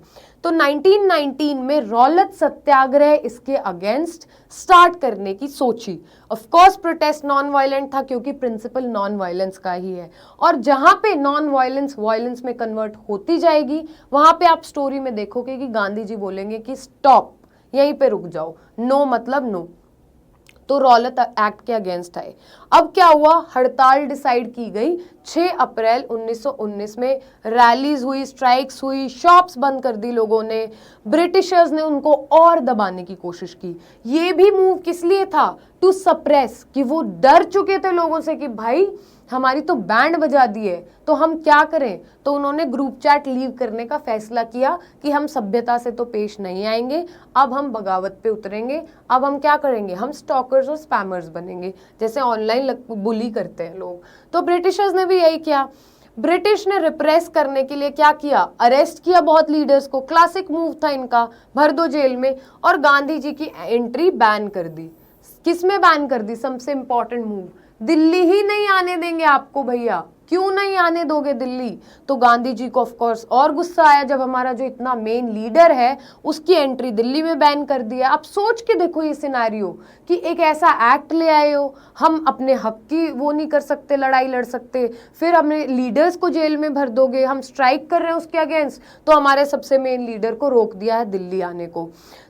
तो 1919 में रौलत सत्याग्रह इसके अगेंस्ट स्टार्ट करने की सोची। Of course protest non violent था क्योंकि प्रिंसिपल नॉन वायलेंस का ही है, और जहां पे नॉन वायलेंस वायलेंस में कन्वर्ट होती जाएगी वहां पे आप स्टोरी में देखोगे कि गांधी जी बोलेंगे कि स्टॉप, यहीं पे रुक जाओ, नो मतलब नो। तो रौलत एक्ट के अगेंस्ट आए। अब क्या हुआ, हड़ताल डिसाइड की गई 6 अप्रैल 1919 में। रैलीज हुई, स्ट्राइक्स हुई, शॉप्स बंद कर दी लोगों ने। ब्रिटिशर्स ने उनको और दबाने की कोशिश की। ये भी मूव किस लिए था, टू सप्रेस, कि वो डर चुके थे लोगों से कि भाई हमारी तो बैंड बजा दी है तो हम क्या करें। तो उन्होंने ग्रुप चैट लीव करने का फैसला किया कि हम सभ्यता से तो पेश नहीं आएंगे, अब हम बगावत पे उतरेंगे। अब हम क्या करेंगे, हम स्टॉकर्स और स्पैमर्स बनेंगे, जैसे ऑनलाइन बुली करते हैं लोग। तो ब्रिटिशर्स ने भी यही किया। ब्रिटिश ने रिप्रेस करने के लिए क्या किया, अरेस्ट किया बहुत लीडर्स को, क्लासिक मूव था इनका, भर दो जेल में, और गांधी जी की एंट्री बैन कर दी। किसमें बैन कर दी, सबसे इंपॉर्टेंट मूव, दिल्ली ही नहीं आने देंगे आपको भैया, क्यों नहीं आने दोगे दिल्ली। तो गांधी जी को ऑफ कोर्स और गुस्सा आया जब हमारा जो इतना मेन लीडर है उसकी एंट्री दिल्ली में बैन कर दिया। आप सोच के देखो ये सिनेरियो कि एक ऐसा एक्ट ले आए हो, हम अपने हक की वो नहीं कर सकते, लड़ाई लड़ सकते, फिर हमने लीडर्स को जेल में भर दोगे, हम स्ट्राइक कर रहे हैं उसके अगेंस्ट, तो हमारे सबसे मेन लीडर को रोक दिया है दिल्ली आने को।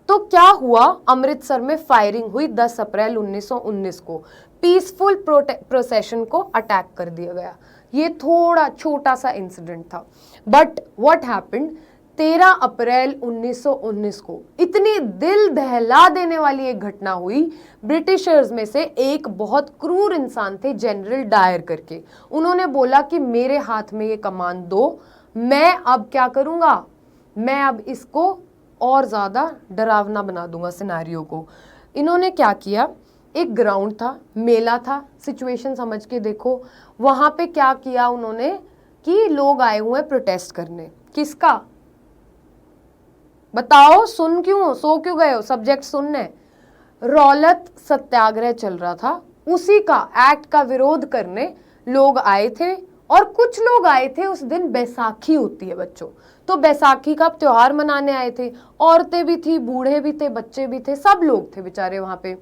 तो क्या हुआ, अमृतसर में फायरिंग हुई 10 अप्रैल 1919 को। पीसफुल प्रोसेशन को अटैक कर दिया गया। ये थोड़ा छोटा सा इंसिडेंट था, बट व्हाट हैपेंड, 13 अप्रैल 1919 को इतनी दिल दहला देने वाली एक घटना हुई। ब्रिटिशर्स में से एक बहुत क्रूर इंसान थे, जनरल डायर करके। उन्होंने बोला कि मेरे हाथ में ये कमान दो, मैं अब क्या करूंगा, मैं अब इसको और ज्यादा डरावना बना दूंगा सिनेरियो को। इन्होंने क्या किया, एक ग्राउंड था, मेला था, सिचुएशन समझ के देखो। वहां पे क्या किया उन्होंने कि लोग आए हुए प्रोटेस्ट करने, किसका बताओ, सो क्यों गए हो, सब्जेक्ट सुनने, रौलत सत्याग्रह चल रहा था, उसी का एक्ट का विरोध करने लोग आए थे। और कुछ लोग आए थे, उस दिन बैसाखी होती है बच्चों, तो बैसाखी का त्योहार मनाने आए थे। औरतें भी थी, बूढ़े भी थे, बच्चे भी थे, सब लोग थे बेचारे वहां पे।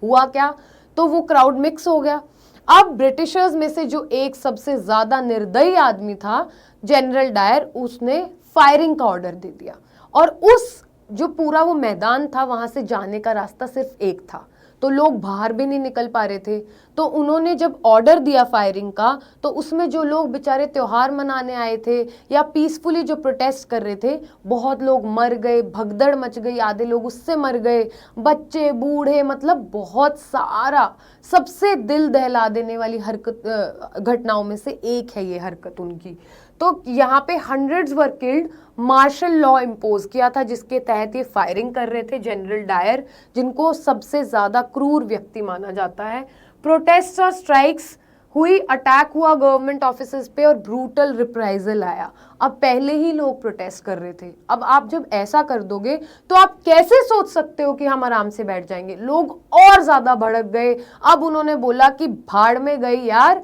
हुआ क्या, तो वो क्राउड मिक्स हो गया। अब ब्रिटिशर्स में से जो एक सबसे ज्यादा निर्दयी आदमी था, जनरल डायर, उसने फायरिंग का ऑर्डर दे दिया। और उस जो पूरा वो मैदान था, वहां से जाने का रास्ता सिर्फ एक था, तो लोग बाहर भी नहीं निकल पा रहे थे। तो उन्होंने जब ऑर्डर दिया फायरिंग का, तो उसमें जो लोग बेचारे त्योहार मनाने आए थे या पीसफुली जो प्रोटेस्ट कर रहे थे, बहुत लोग मर गए, भगदड़ मच गई, आधे लोग उससे मर गए, बच्चे बूढ़े, मतलब बहुत सारा। सबसे दिल दहला देने वाली हरकत घटनाओं में से एक है ये हरकत उनकी। तो यहाँ पे hundreds were killed. Martial law impose किया था जिसके तहत ये फायरिंग कर रहे थे जनरल डायर, जिनको सबसे ज्यादा क्रूर व्यक्ति माना जाता है। प्रोटेस्ट और स्ट्राइक्स हुई, अटैक हुआ गवर्नमेंट ऑफिसेज पे और ब्रूटल रिप्राइजल आया। अब पहले ही लोग प्रोटेस्ट कर रहे थे, अब आप जब ऐसा कर दोगे तो आप कैसे सोच सकते हो कि हम आराम से बैठ जाएंगे। लोग और ज्यादा भड़क गए। अब उन्होंने बोला कि भाड़ में गई यार,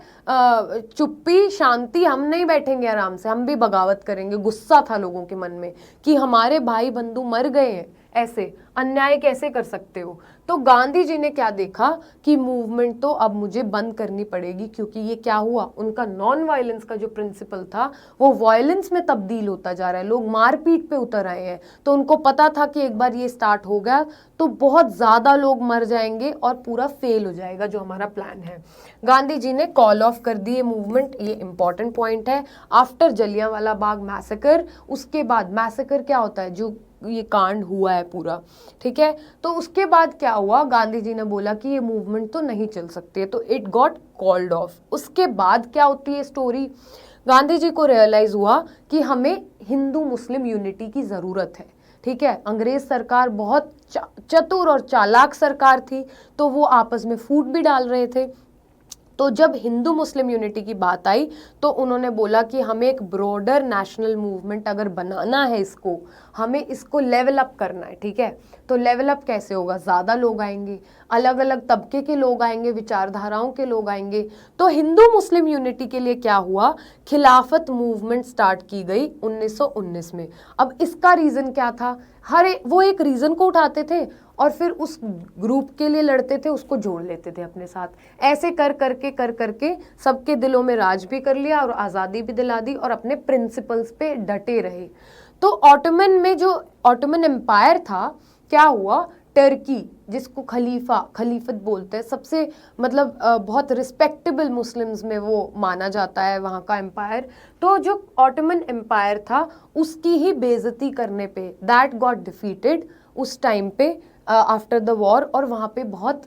चुप्पी शांति, हम नहीं बैठेंगे आराम से, हम भी बगावत करेंगे। गुस्सा था लोगों के मन में कि हमारे भाई बंधु मर गए हैं, ऐसे अन्याय कैसे कर सकते हो। तो गांधी जी ने क्या देखा कि मूवमेंट तो अब मुझे बंद करनी पड़ेगी, क्योंकि ये क्या हुआ, उनका नॉन वायलेंस का जो प्रिंसिपल था वो वायलेंस में तब्दील होता जा रहा है, लोग मारपीट पे उतर आए हैं। तो उनको पता था कि एक बार ये स्टार्ट हो गया तो बहुत ज्यादा लोग मर जाएंगे और पूरा फेल हो जाएगा जो हमारा प्लान है। गांधी जी ने कॉल ऑफ कर दी ये मूवमेंट, ये इंपॉर्टेंट पॉइंट है। आफ्टर जलियांवाला बाग मैसेकर, उसके बाद मैसेकर क्या होता है, जो ये कांड हुआ है पूरा, ठीक है। तो उसके बाद क्या हुआ, गांधी जी ने बोला कि ये मूवमेंट तो नहीं चल सकती है, तो इट गॉट कॉल्ड ऑफ। उसके बाद क्या होती है स्टोरी, गांधी जी को रियलाइज हुआ कि हमें हिंदू मुस्लिम यूनिटी की जरूरत है। ठीक है। अंग्रेज सरकार बहुत चतुर और चालाक सरकार थी, तो वो आपस में फूट भी डाल रहे थे। तो जब हिंदू मुस्लिम यूनिटी की बात आई तो उन्होंने बोला कि हमें एक ब्रॉडर नेशनल मूवमेंट अगर बनाना है, इसको हमें इसको लेवल अप करना है, ठीक है। तो लेवल अप कैसे होगा? ज़्यादा लोग आएंगे, अलग अलग तबके के लोग आएंगे, विचारधाराओं के लोग आएंगे। तो हिंदू मुस्लिम यूनिटी के लिए क्या हुआ? खिलाफत मूवमेंट स्टार्ट की गई 1919 में। अब इसका रीज़न क्या था? वो एक रीज़न को उठाते थे और फिर उस ग्रुप के लिए लड़ते थे, उसको जोड़ लेते थे अपने साथ। ऐसे कर करके सबके दिलों में राज भी कर लिया और आज़ादी भी दिला दी और अपने प्रिंसिपल्स पे डटे रहे। तो ऑटोमन एम्पायर था, क्या हुआ? टर्की, जिसको खलीफत बोलते हैं, सबसे मतलब बहुत रिस्पेक्टेबल मुस्लिम्स में वो माना जाता है वहाँ का एम्पायर। तो जो ऑटोमन एम्पायर था उसकी ही बेइज्जती करने पे दैट गॉट डिफीटेड उस टाइम पे आफ्टर द वॉर, और वहाँ पे बहुत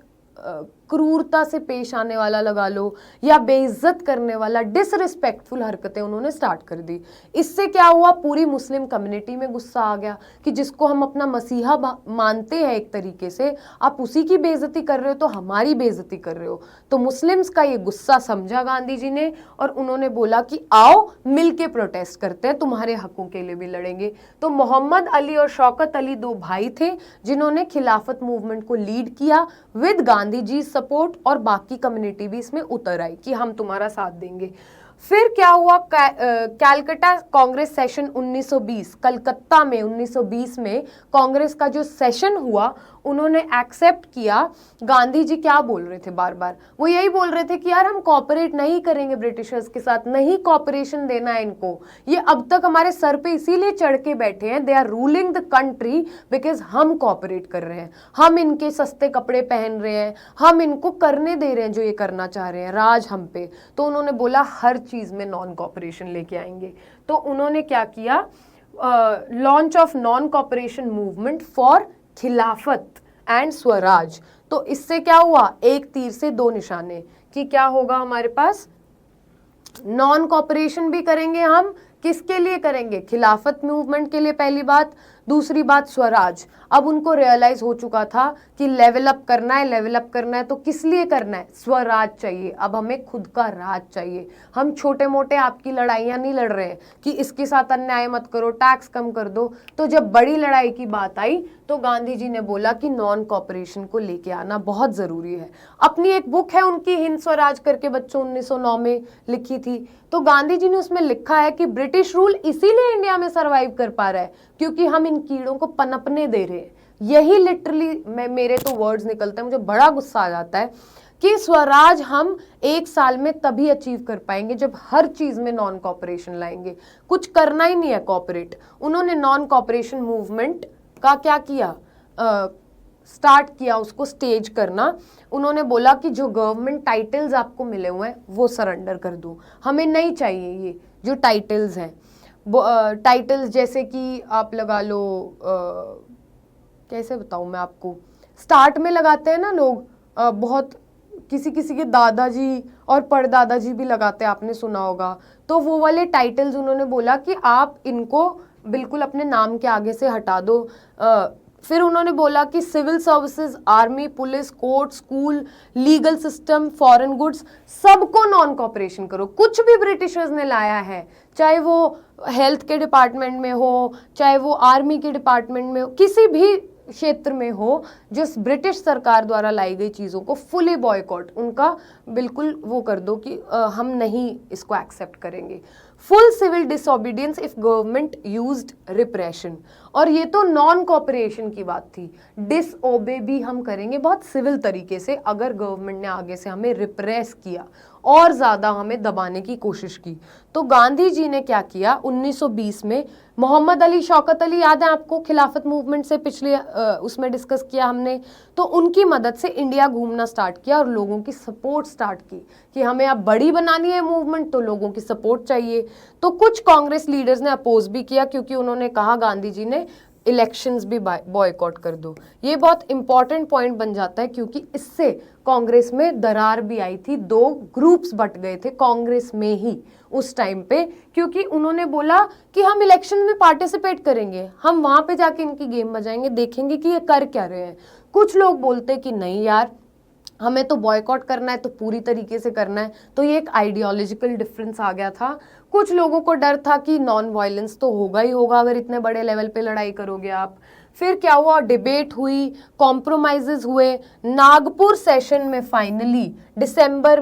क्रूरता से पेश आने वाला लगा लो या बेइज्जत करने वाला डिसरिस्पेक्टफुल हरकतें उन्होंने स्टार्ट कर दी। इससे क्या हुआ? पूरी मुस्लिम कम्युनिटी में गुस्सा आ गया कि जिसको हम अपना मसीहा मानते हैं एक तरीके से, आप उसी की बेइज्जती कर रहे हो, तो हमारी बेइज्जती कर रहे हो। तो मुस्लिम्स का ये गुस्सा समझा गांधी जी ने और उन्होंने बोला कि आओ मिलके प्रोटेस्ट करते हैं, तुम्हारे हकों के लिए भी लड़ेंगे। तो मोहम्मद अली और शौकत अली दो भाई थे जिन्होंने खिलाफत मूवमेंट को लीड किया विद गांधी जी सपोर्ट, और बाकी कम्युनिटी भी इसमें उतर आई कि हम तुम्हारा साथ देंगे। फिर क्या हुआ? कैलकाटा कांग्रेस सेशन 1920, कलकत्ता में 1920 में कांग्रेस का जो सेशन हुआ, उन्होंने एक्सेप्ट किया। गांधी जी क्या बोल रहे थे बार बार? वो यही बोल रहे थे कि यार हम कॉपरेट नहीं करेंगे ब्रिटिशर्स के साथ, नहीं कॉपरेशन देना है इनको, ये अब तक हमारे सर पे इसीलिए चढ़ के बैठे हैं, they are ruling the country because हम कॉपरेट कर रहे हैं, हम इनके सस्ते कपड़े पहन रहे हैं, हम इनको करने दे रहे हैं जो ये करना चाह रहे हैं, राज हम पे। तो उन्होंने बोला हर चीज में नॉन कॉपरेशन लेके आएंगे। तो उन्होंने क्या किया? Launch of non cooperation movement for खिलाफत एंड स्वराज। तो इससे क्या हुआ? एक तीर से दो निशाने, कि क्या होगा हमारे पास? नॉन कॉपरेशन भी करेंगे हम, किसके लिए करेंगे? खिलाफत मूवमेंट के लिए, पहली बात। दूसरी बात स्वराज। अब उनको रियलाइज हो चुका था कि लेवल अप करना है, तो किस लिए करना है? स्वराज चाहिए। अब हमें खुद का राज चाहिए। हम छोटे मोटे आपकी लड़ाइयाँ नहीं लड़ रहे हैं कि इसके साथ अन्याय मत करो, टैक्स कम कर दो। तो जब बड़ी लड़ाई की बात आई तो गांधी जी ने बोला कि नॉन कॉपरेशन को लेके आना बहुत ज़रूरी है। अपनी एक बुक है उनकी, हिंद स्वराज करके, बच्चों 1909 में लिखी थी। तो गांधी जी ने उसमें लिखा है कि ब्रिटिश रूल इसीलिए इंडिया में सरवाइव कर पा रहा है क्योंकि हम इन कीड़ों को पनपने दे रहे हैं। यही लिटरली मेरे तो वर्ड्स निकलते हैं, मुझे बड़ा गुस्सा आ जाता है कि स्वराज हम एक साल में तभी अचीव कर पाएंगे जब हर चीज में नॉन कॉपरेशन लाएंगे। कुछ करना ही नहीं है कॉपरेट। उन्होंने नॉन कॉपरेशन मूवमेंट का क्या किया? स्टार्ट किया उसको स्टेज करना। उन्होंने बोला कि जो गवर्नमेंट टाइटल्स आपको मिले हुए हैं वो सरेंडर कर दो, हमें नहीं चाहिए ये जो टाइटल्स हैं। टाइटल्स जैसे कि आप लगा लो, कैसे बताऊं मैं आपको, स्टार्ट में लगाते हैं ना लोग, बहुत किसी किसी के दादाजी और परदादाजी भी लगाते हैं, आपने सुना होगा। तो वो वाले टाइटल्स उन्होंने बोला कि आप इनको बिल्कुल अपने नाम के आगे से हटा दो। फिर उन्होंने बोला कि civil services, army, police, court, school, legal system, foreign goods, सबको नॉन कॉपरेशन करो। कुछ भी ब्रिटिशर्स ने लाया है, चाहे वो हेल्थ के डिपार्टमेंट में हो, चाहे वो आर्मी के डिपार्टमेंट में हो, किसी भी क्षेत्र में हो, जो ब्रिटिश सरकार द्वारा लाई गई चीज़ों को फुली बॉयकॉट, उनका बिल्कुल वो कर दो कि हम नहीं इसको एक्सेप्ट करेंगे। Full civil disobedience if government used repression. और ये तो नॉन कॉपरेशन की बात थी। डिसओबे भी हम करेंगे बहुत सिविल तरीके से अगर गवर्नमेंट ने आगे से हमें रिप्रेस किया और ज़्यादा हमें दबाने की कोशिश की। तो गांधी जी ने क्या किया? 1920 में मोहम्मद अली, शौकत अली, याद है आपको, खिलाफत मूवमेंट से पिछले उसमें डिस्कस किया हमने, तो उनकी मदद से इंडिया घूमना स्टार्ट किया और लोगों की सपोर्ट स्टार्ट की कि हमें अब बड़ी बनानी है मूवमेंट, तो लोगों की सपोर्ट चाहिए। तो कुछ कांग्रेस लीडर्स ने अपोज भी किया क्योंकि उन्होंने कहा गांधी जी ने इलेक्शंस भी बॉयकॉट कर दो। ये बहुत इंपॉर्टेंट पॉइंट बन जाता है क्योंकि इससे कांग्रेस में दरार भी आई थी, दो ग्रुप्स बट गए थे कांग्रेस में ही उस टाइम पे, क्योंकि उन्होंने बोला कि हम इलेक्शन में पार्टिसिपेट करेंगे, हम वहां पे जाके इनकी गेम बजाएंगे, देखेंगे कि ये कर क्या रहे हैं। कुछ लोग बोलते कि नहीं यार, हमें तो बॉयकॉट करना है तो पूरी तरीके से करना है। तो ये एक आइडियोलॉजिकल डिफरेंस आ गया था। कुछ लोगों को डर था कि नॉन वायलेंस तो होगा ही होगा अगर इतने बड़े लेवल पे लड़ाई करोगे आप। फिर क्या हुआ, डिबेट हुई, कॉम्प्रोमाइजेस हुए। नागपुर सेशन में फाइनली दिसंबर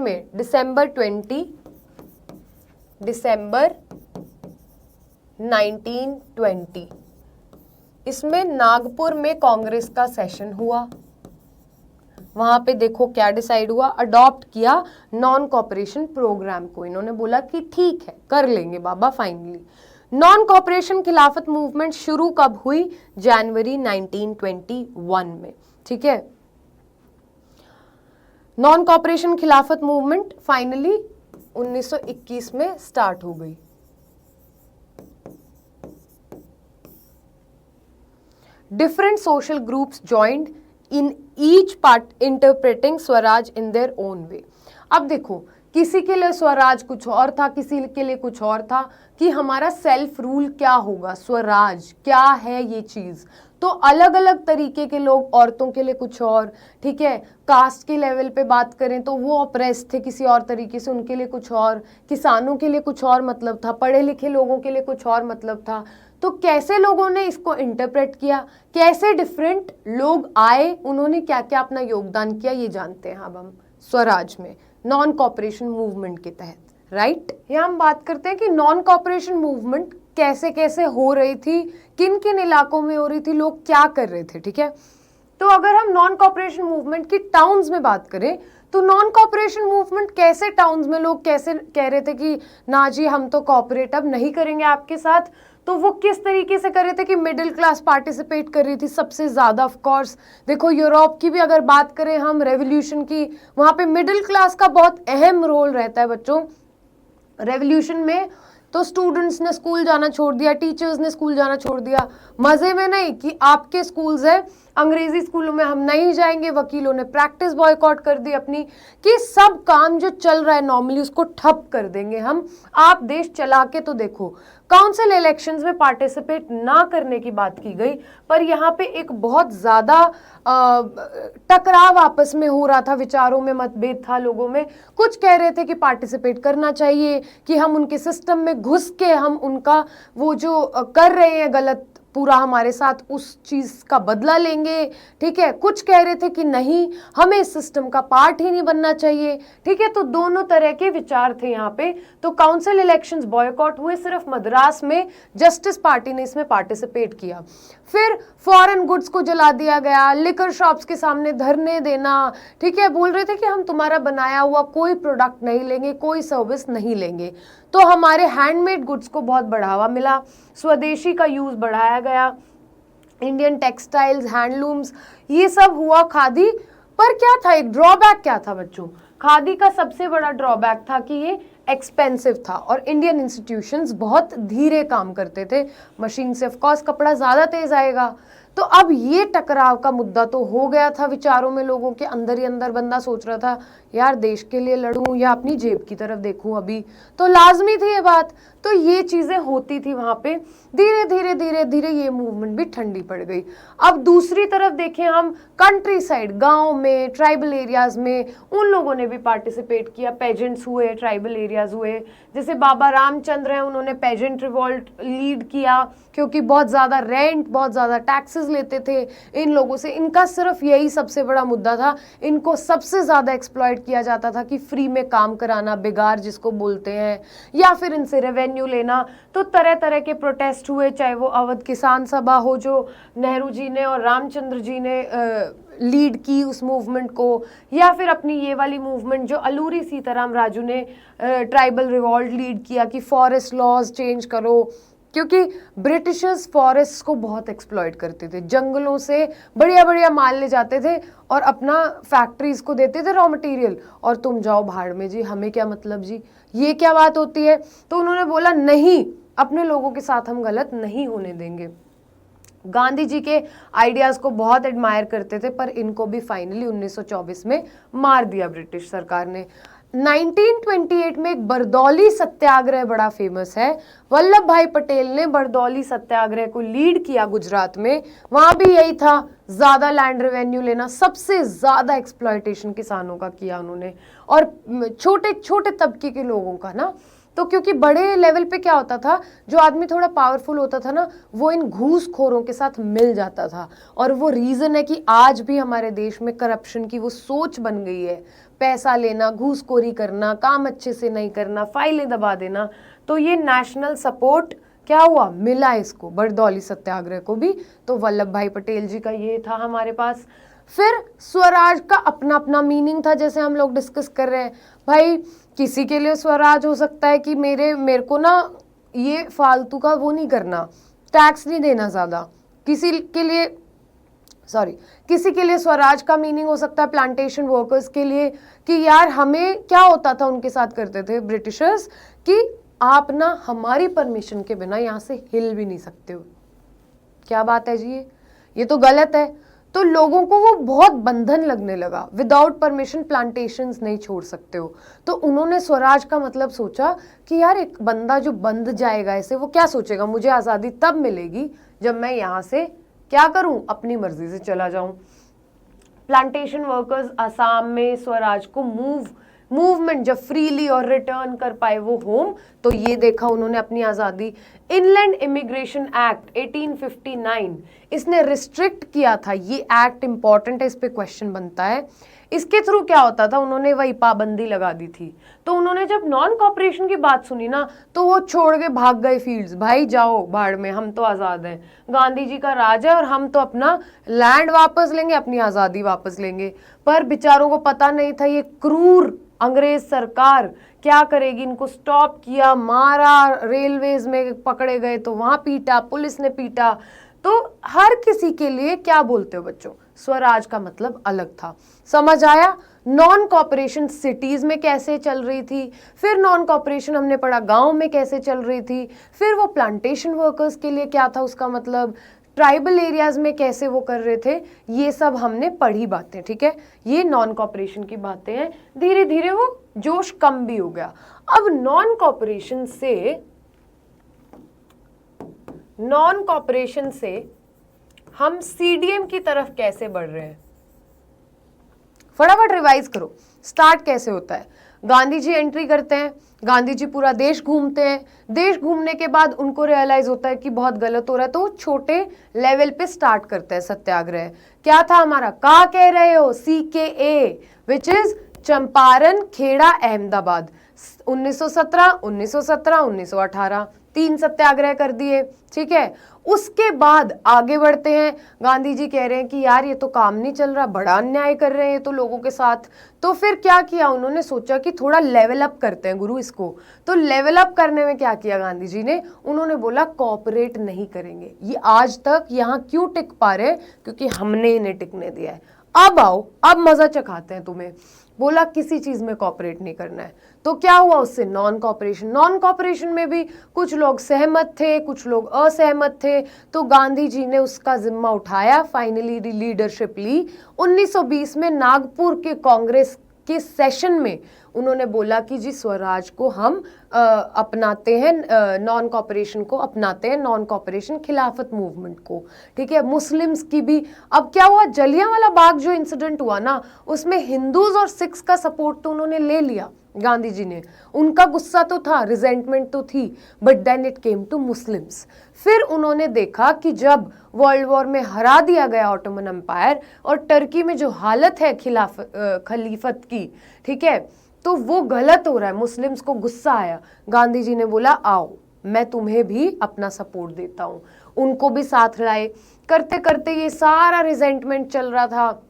1920 इसमें नागपुर में कांग्रेस का सेशन हुआ। वहां पे देखो क्या डिसाइड हुआ, अडॉप्ट किया नॉन कॉपरेशन प्रोग्राम को। इन्होंने बोला कि ठीक है कर लेंगे बाबा फाइनली। नॉन कॉपरेशन खिलाफत मूवमेंट शुरू कब हुई, जनवरी 1921 में। ठीक है, नॉन कॉपरेशन खिलाफत मूवमेंट फाइनली 1921 में स्टार्ट हो गई। Different social groups joined in each part interpreting Swaraj in their own way. अब देखो, किसी के लिए स्वराज कुछ और था, किसी के लिए कुछ और था कि हमारा सेल्फ रूल क्या होगा, स्वराज क्या है ये चीज। तो अलग अलग तरीके के लोग, औरतों के लिए कुछ और, ठीक है, कास्ट के लेवल पे बात करें तो वो ऑप्रेस थे किसी और तरीके से, उनके लिए कुछ और, किसानों के लिए कुछ और मतलब था, पढ़े लिखे लोगों के लिए कुछ और मतलब था। तो कैसे लोगों ने इसको इंटरप्रेट किया, कैसे डिफरेंट लोग आए, उन्होंने क्या क्या अपना योगदान किया, ये जानते हैं अब हम स्वराज में नॉन कॉपरेशन मूवमेंट के तहत। राइट, यहाँ हम बात करते हैं कि नॉन कॉपरेशन मूवमेंट कैसे कैसे हो रही थी, किन किन इलाकों में हो रही थी, लोग क्या कर रहे थे। ठीक है, तो अगर हम नॉन कॉपरेशन मूवमेंट की टाउन्स में बात करें तो नॉन कॉपरेशन मूवमेंट कैसे टाउन्स में लोग कैसे कह रहे थे कि ना जी हम तो कॉपरेट अब नहीं करेंगे आपके साथ। तो वो किस तरीके से कर रहे थे कि मिडिल क्लास पार्टिसिपेट कर रही थी सबसे ज्यादा। ऑफ कोर्स देखो, यूरोप की भी अगर बात करें हम, रेवोल्यूशन की, वहां पे मिडिल क्लास का बहुत अहम रोल रहता है बच्चों। रेवोल्यूशन में तो स्टूडेंट्स ने स्कूल जाना छोड़ दिया, टीचर्स ने स्कूल जाना छोड़ दिया, मजे में नहीं कि आपके स्कूल्स है, अंग्रेजी स्कूलों में हम नहीं जाएंगे, वकीलों ने प्रैक्टिस बॉयकॉट कर दी अपनी, कि सब काम जो चल रहा है नॉर्मली उसको ठप कर देंगे हम, आप देश चला के तो देखो। काउंसिल इलेक्शंस में पार्टिसिपेट ना करने की बात की गई, पर यहाँ पे एक बहुत ज्यादा टकराव आपस में हो रहा था, विचारों में मतभेद था लोगों में। कुछ कह रहे थे कि पार्टिसिपेट करना चाहिए, कि हम उनके सिस्टम में घुस के हम उनका वो जो कर रहे हैं गलत पूरा हमारे साथ, उस चीज का बदला लेंगे। ठीक है, कुछ कह रहे थे कि नहीं, हमें इस सिस्टम का पार्ट ही नहीं बनना चाहिए। ठीक है, तो दोनों तरह के विचार थे यहाँ पे। तो काउंसिल इलेक्शंस बॉयकॉट हुए, सिर्फ मद्रास में जस्टिस पार्टी ने इसमें पार्टिसिपेट किया। फिर फॉरेन गुड्स को जला दिया गया, लिकर शॉप्स के सामने धरने देना। ठीक है, बोल रहे थे कि हम तुम्हारा बनाया हुआ कोई प्रोडक्ट नहीं लेंगे, कोई सर्विस नहीं लेंगे। तो हमारे हैंडमेड गुड्स को बहुत बढ़ावा मिला, स्वदेशी का यूज बढ़ाया गया, इंडियन टेक्सटाइल्स, हैंडलूम्स, ये सब हुआ। खादी पर क्या था, एक ड्रॉबैक क्या था बच्चों, खादी का सबसे बड़ा ड्रॉबैक था कि ये एक्सपेंसिव था और इंडियन इंस्टीट्यूशंस बहुत धीरे काम करते थे। मशीन से ऑफ कोर्स कपड़ा ज़्यादा तेज आएगा। तो अब ये टकराव का मुद्दा तो हो गया था विचारों में, लोगों के अंदर ही अंदर बंदा सोच रहा था यार देश के लिए लड़ूं या अपनी जेब की तरफ देखूं, अभी तो लाजमी थी ये बात। तो ये चीज़ें होती थी वहाँ पे। धीरे धीरे धीरे धीरे ये मूवमेंट भी ठंडी पड़ गई। अब दूसरी तरफ देखें हम, कंट्री साइड, गाँव में, ट्राइबल एरियाज में, उन लोगों ने भी पार्टिसिपेट किया। पेजेंट्स हुए, ट्राइबल एरियाज हुए, जैसे बाबा रामचंद्र हैं, उन्होंने पेजेंट रिवॉल्ट लीड किया, क्योंकि बहुत ज़्यादा रेंट, बहुत ज़्यादा टैक्सेस लेते थे इन लोगों से। इनका सिर्फ यही सबसे बड़ा मुद्दा था, इनको सबसे ज़्यादा एक्सप्लॉइट किया जाता था कि फ्री में काम कराना, बेगार जिसको बोलते हैं, या फिर इनसे रेवेन्यू लेना। तो तरह तरह के प्रोटेस्ट हुए, चाहे वो अवध किसान सभा हो जो नेहरू जी ने और रामचंद्र जी ने लीड की उस मूवमेंट को, या फिर अपनी ये वाली मूवमेंट जो अलूरी सीताराम राजू ने ट्राइबल रिवॉल्ट लीड किया कि फॉरेस्ट लॉज चेंज करो, क्योंकि ब्रिटिशर्स फॉरेस्ट को बहुत एक्सप्लॉइट करते थे, जंगलों से बढ़िया बढ़िया माल ले जाते थे और अपना फैक्ट्रीज को देते थे रॉ मटेरियल, और तुम जाओ भाड़ में जी, हमें क्या मतलब जी, ये क्या बात होती है। तो उन्होंने बोला नहीं, अपने लोगों के साथ हम गलत नहीं होने देंगे। गांधी जी के आइडियाज को बहुत एडमायर करते थे, पर इनको भी फाइनली 1924 में मार दिया ब्रिटिश सरकार ने। 1928 में एक बरदौली सत्याग्रह बड़ा फेमस है। वल्लभ भाई पटेल ने बरदौली सत्याग्रह को लीड किया गुजरात में। वहां भी यही था, ज्यादा लैंड रेवेन्यू लेना, सबसे ज्यादा एक्सप्लॉयटेशन किसानों का किया उन्होंने, और छोटे छोटे तबके के लोगों का ना। तो क्योंकि बड़े लेवल पे क्या होता था, जो आदमी थोड़ा पावरफुल होता था ना, वो इन घूसखोरों के साथ मिल जाता था। और वो रीजन है कि आज भी हमारे देश में करप्शन की वो सोच बन गई है, पैसा लेना, घूसखोरी करना, काम अच्छे से नहीं करना, फाइलें दबा देना। तो ये नेशनल सपोर्ट क्या हुआ, मिला इसको, बरदौली सत्याग्रह को भी। तो वल्लभ भाई पटेल जी का ये था हमारे पास। फिर स्वराज का अपना अपना मीनिंग था, जैसे हम लोग डिस्कस कर रहे हैं भाई। किसी के लिए स्वराज हो सकता है कि मेरे को ना ये फालतू का वो नहीं करना, टैक्स नहीं देना ज़्यादा। किसी के लिए स्वराज का मीनिंग हो सकता है प्लांटेशन वर्कर्स के लिए कि यार हमें क्या होता था, उनके साथ करते थे ब्रिटिशर्स कि आप ना हमारी परमिशन के बिना यहाँ से हिल भी नहीं सकते हो। क्या बात है जी, ये तो गलत है। तो लोगों को वो बहुत बंधन लगने लगा, विदाउट परमिशन प्लांटेशंस नहीं छोड़ सकते हो। तो उन्होंने स्वराज का मतलब सोचा कि यार एक बंदा जो बंध जाएगा ऐसे, वो क्या सोचेगा, मुझे आज़ादी तब मिलेगी जब मैं यहाँ से क्या करूं, अपनी मर्जी से चला जाऊं। प्लांटेशन वर्कर्स असम में स्वराज को मूवमेंट जब फ्रीली और रिटर्न कर पाए वो होम, तो ये देखा उन्होंने अपनी आज़ादी। इनलैंड इमिग्रेशन एक्ट 1859 इसने रिस्ट्रिक्ट किया था। ये एक्ट इंपॉर्टेंट है, इस पे क्वेश्चन बनता है। इसके थ्रू क्या होता था, उन्होंने वही पाबंदी लगा दी थी। तो उन्होंने जब नॉन कॉपरेशन की बात सुनी ना, तो वो छोड़ के भाग गए फील्ड्स, भाई जाओ भाड़ में, हम तो आज़ाद हैं, गांधी जी का राज है और हम तो अपना लैंड वापस लेंगे, अपनी आज़ादी वापस लेंगे। पर बेचारों को पता नहीं था ये क्रूर अंग्रेज सरकार क्या करेगी। इनको स्टॉप किया, मारा, रेलवेज में पकड़े गए तो वहां पीटा, पुलिस ने पीटा। तो हर किसी के लिए क्या बोलते हो बच्चों, स्वराज का मतलब अलग था। समझ आया? नॉन कॉपरेशन सिटीज में कैसे चल रही थी, फिर नॉन कॉपरेशन हमने पढ़ा गांव में कैसे चल रही थी, फिर वो प्लांटेशन वर्कर्स के लिए क्या था उसका मतलब, ट्राइबल एरियाज में कैसे वो कर रहे थे, ये सब हमने पढ़ी बातें। ठीक है, ये नॉन कॉपरेशन की बातें हैं। धीरे धीरे वो जोश कम भी हो गया। अब नॉन कॉपरेशन से हम सीडीएम की तरफ कैसे बढ़ रहे हैं, फटाफट रिवाइज करो। स्टार्ट कैसे होता है, गांधी जी एंट्री करते हैं, गांधी जी पूरा देश घूमते हैं। देश घूमने के बाद उनको रियलाइज होता है कि बहुत गलत हो रहा है, तो वो छोटे लेवल पे स्टार्ट करते हैं सत्याग्रह। क्या था हमारा, का कह रहे हो, CKA which is Champaran, Kheda, Ahmedabad. 1917, 1918 3 satyagraha कर दिए। ठीक है, उसके बाद आगे बढ़ते हैं। गांधी जी कह रहे हैं कि यार ये तो काम नहीं चल रहा, बड़ा अन्याय कर रहे हैं तो लोगों के साथ। तो फिर क्या किया उन्होंने, सोचा कि थोड़ा लेवल अप करते हैं गुरु इसको। तो लेवल अप करने में क्या किया गांधी जी ने, उन्होंने बोला कॉपरेट नहीं करेंगे। ये आज तक यहाँ क्यों टिक पा रहे हैं, क्योंकि हमने इन्हें टिकने दिया है। अब आओ, अब मजा चखाते हैं तुम्हें। बोला किसी चीज में कॉपरेट नहीं करना है। तो क्या हुआ उससे, नॉन कॉपरेशन में भी कुछ लोग सहमत थे, कुछ लोग असहमत थे। तो गांधी जी ने उसका जिम्मा उठाया, फाइनली लीडरशिप ली। 1920 में नागपुर के कांग्रेस के सेशन में उन्होंने बोला कि जी स्वराज को हम अपनाते हैं, नॉन कॉपरेशन को अपनाते हैं, नॉन कॉपरेशन खिलाफत मूवमेंट को। ठीक है, मुस्लिम्स की भी। अब क्या हुआ, जलियांवाला बाग जो इंसिडेंट हुआ ना, उसमें हिंदूज और सिख्स का सपोर्ट तो उन्होंने ले लिया गांधी जी ने। उनका गुस्सा तो था, रिजेंटमेंट तो थी, but then it came to Muslims. फिर उन्होंने देखा कि जब वर्ल्ड वॉर में हरा दिया गया ऑटोमन एम्पायर और टर्की में जो हालत है खलीफत की, ठीक है, तो वो गलत हो रहा है, मुस्लिम्स को गुस्सा आया। गांधी जी ने बोला आओ मैं तुम्हें भी अपना सपोर्ट देता हूँ, उनको भी साथ लाए। करते करते ये सारा रिजेंटमेंट चल रहा था।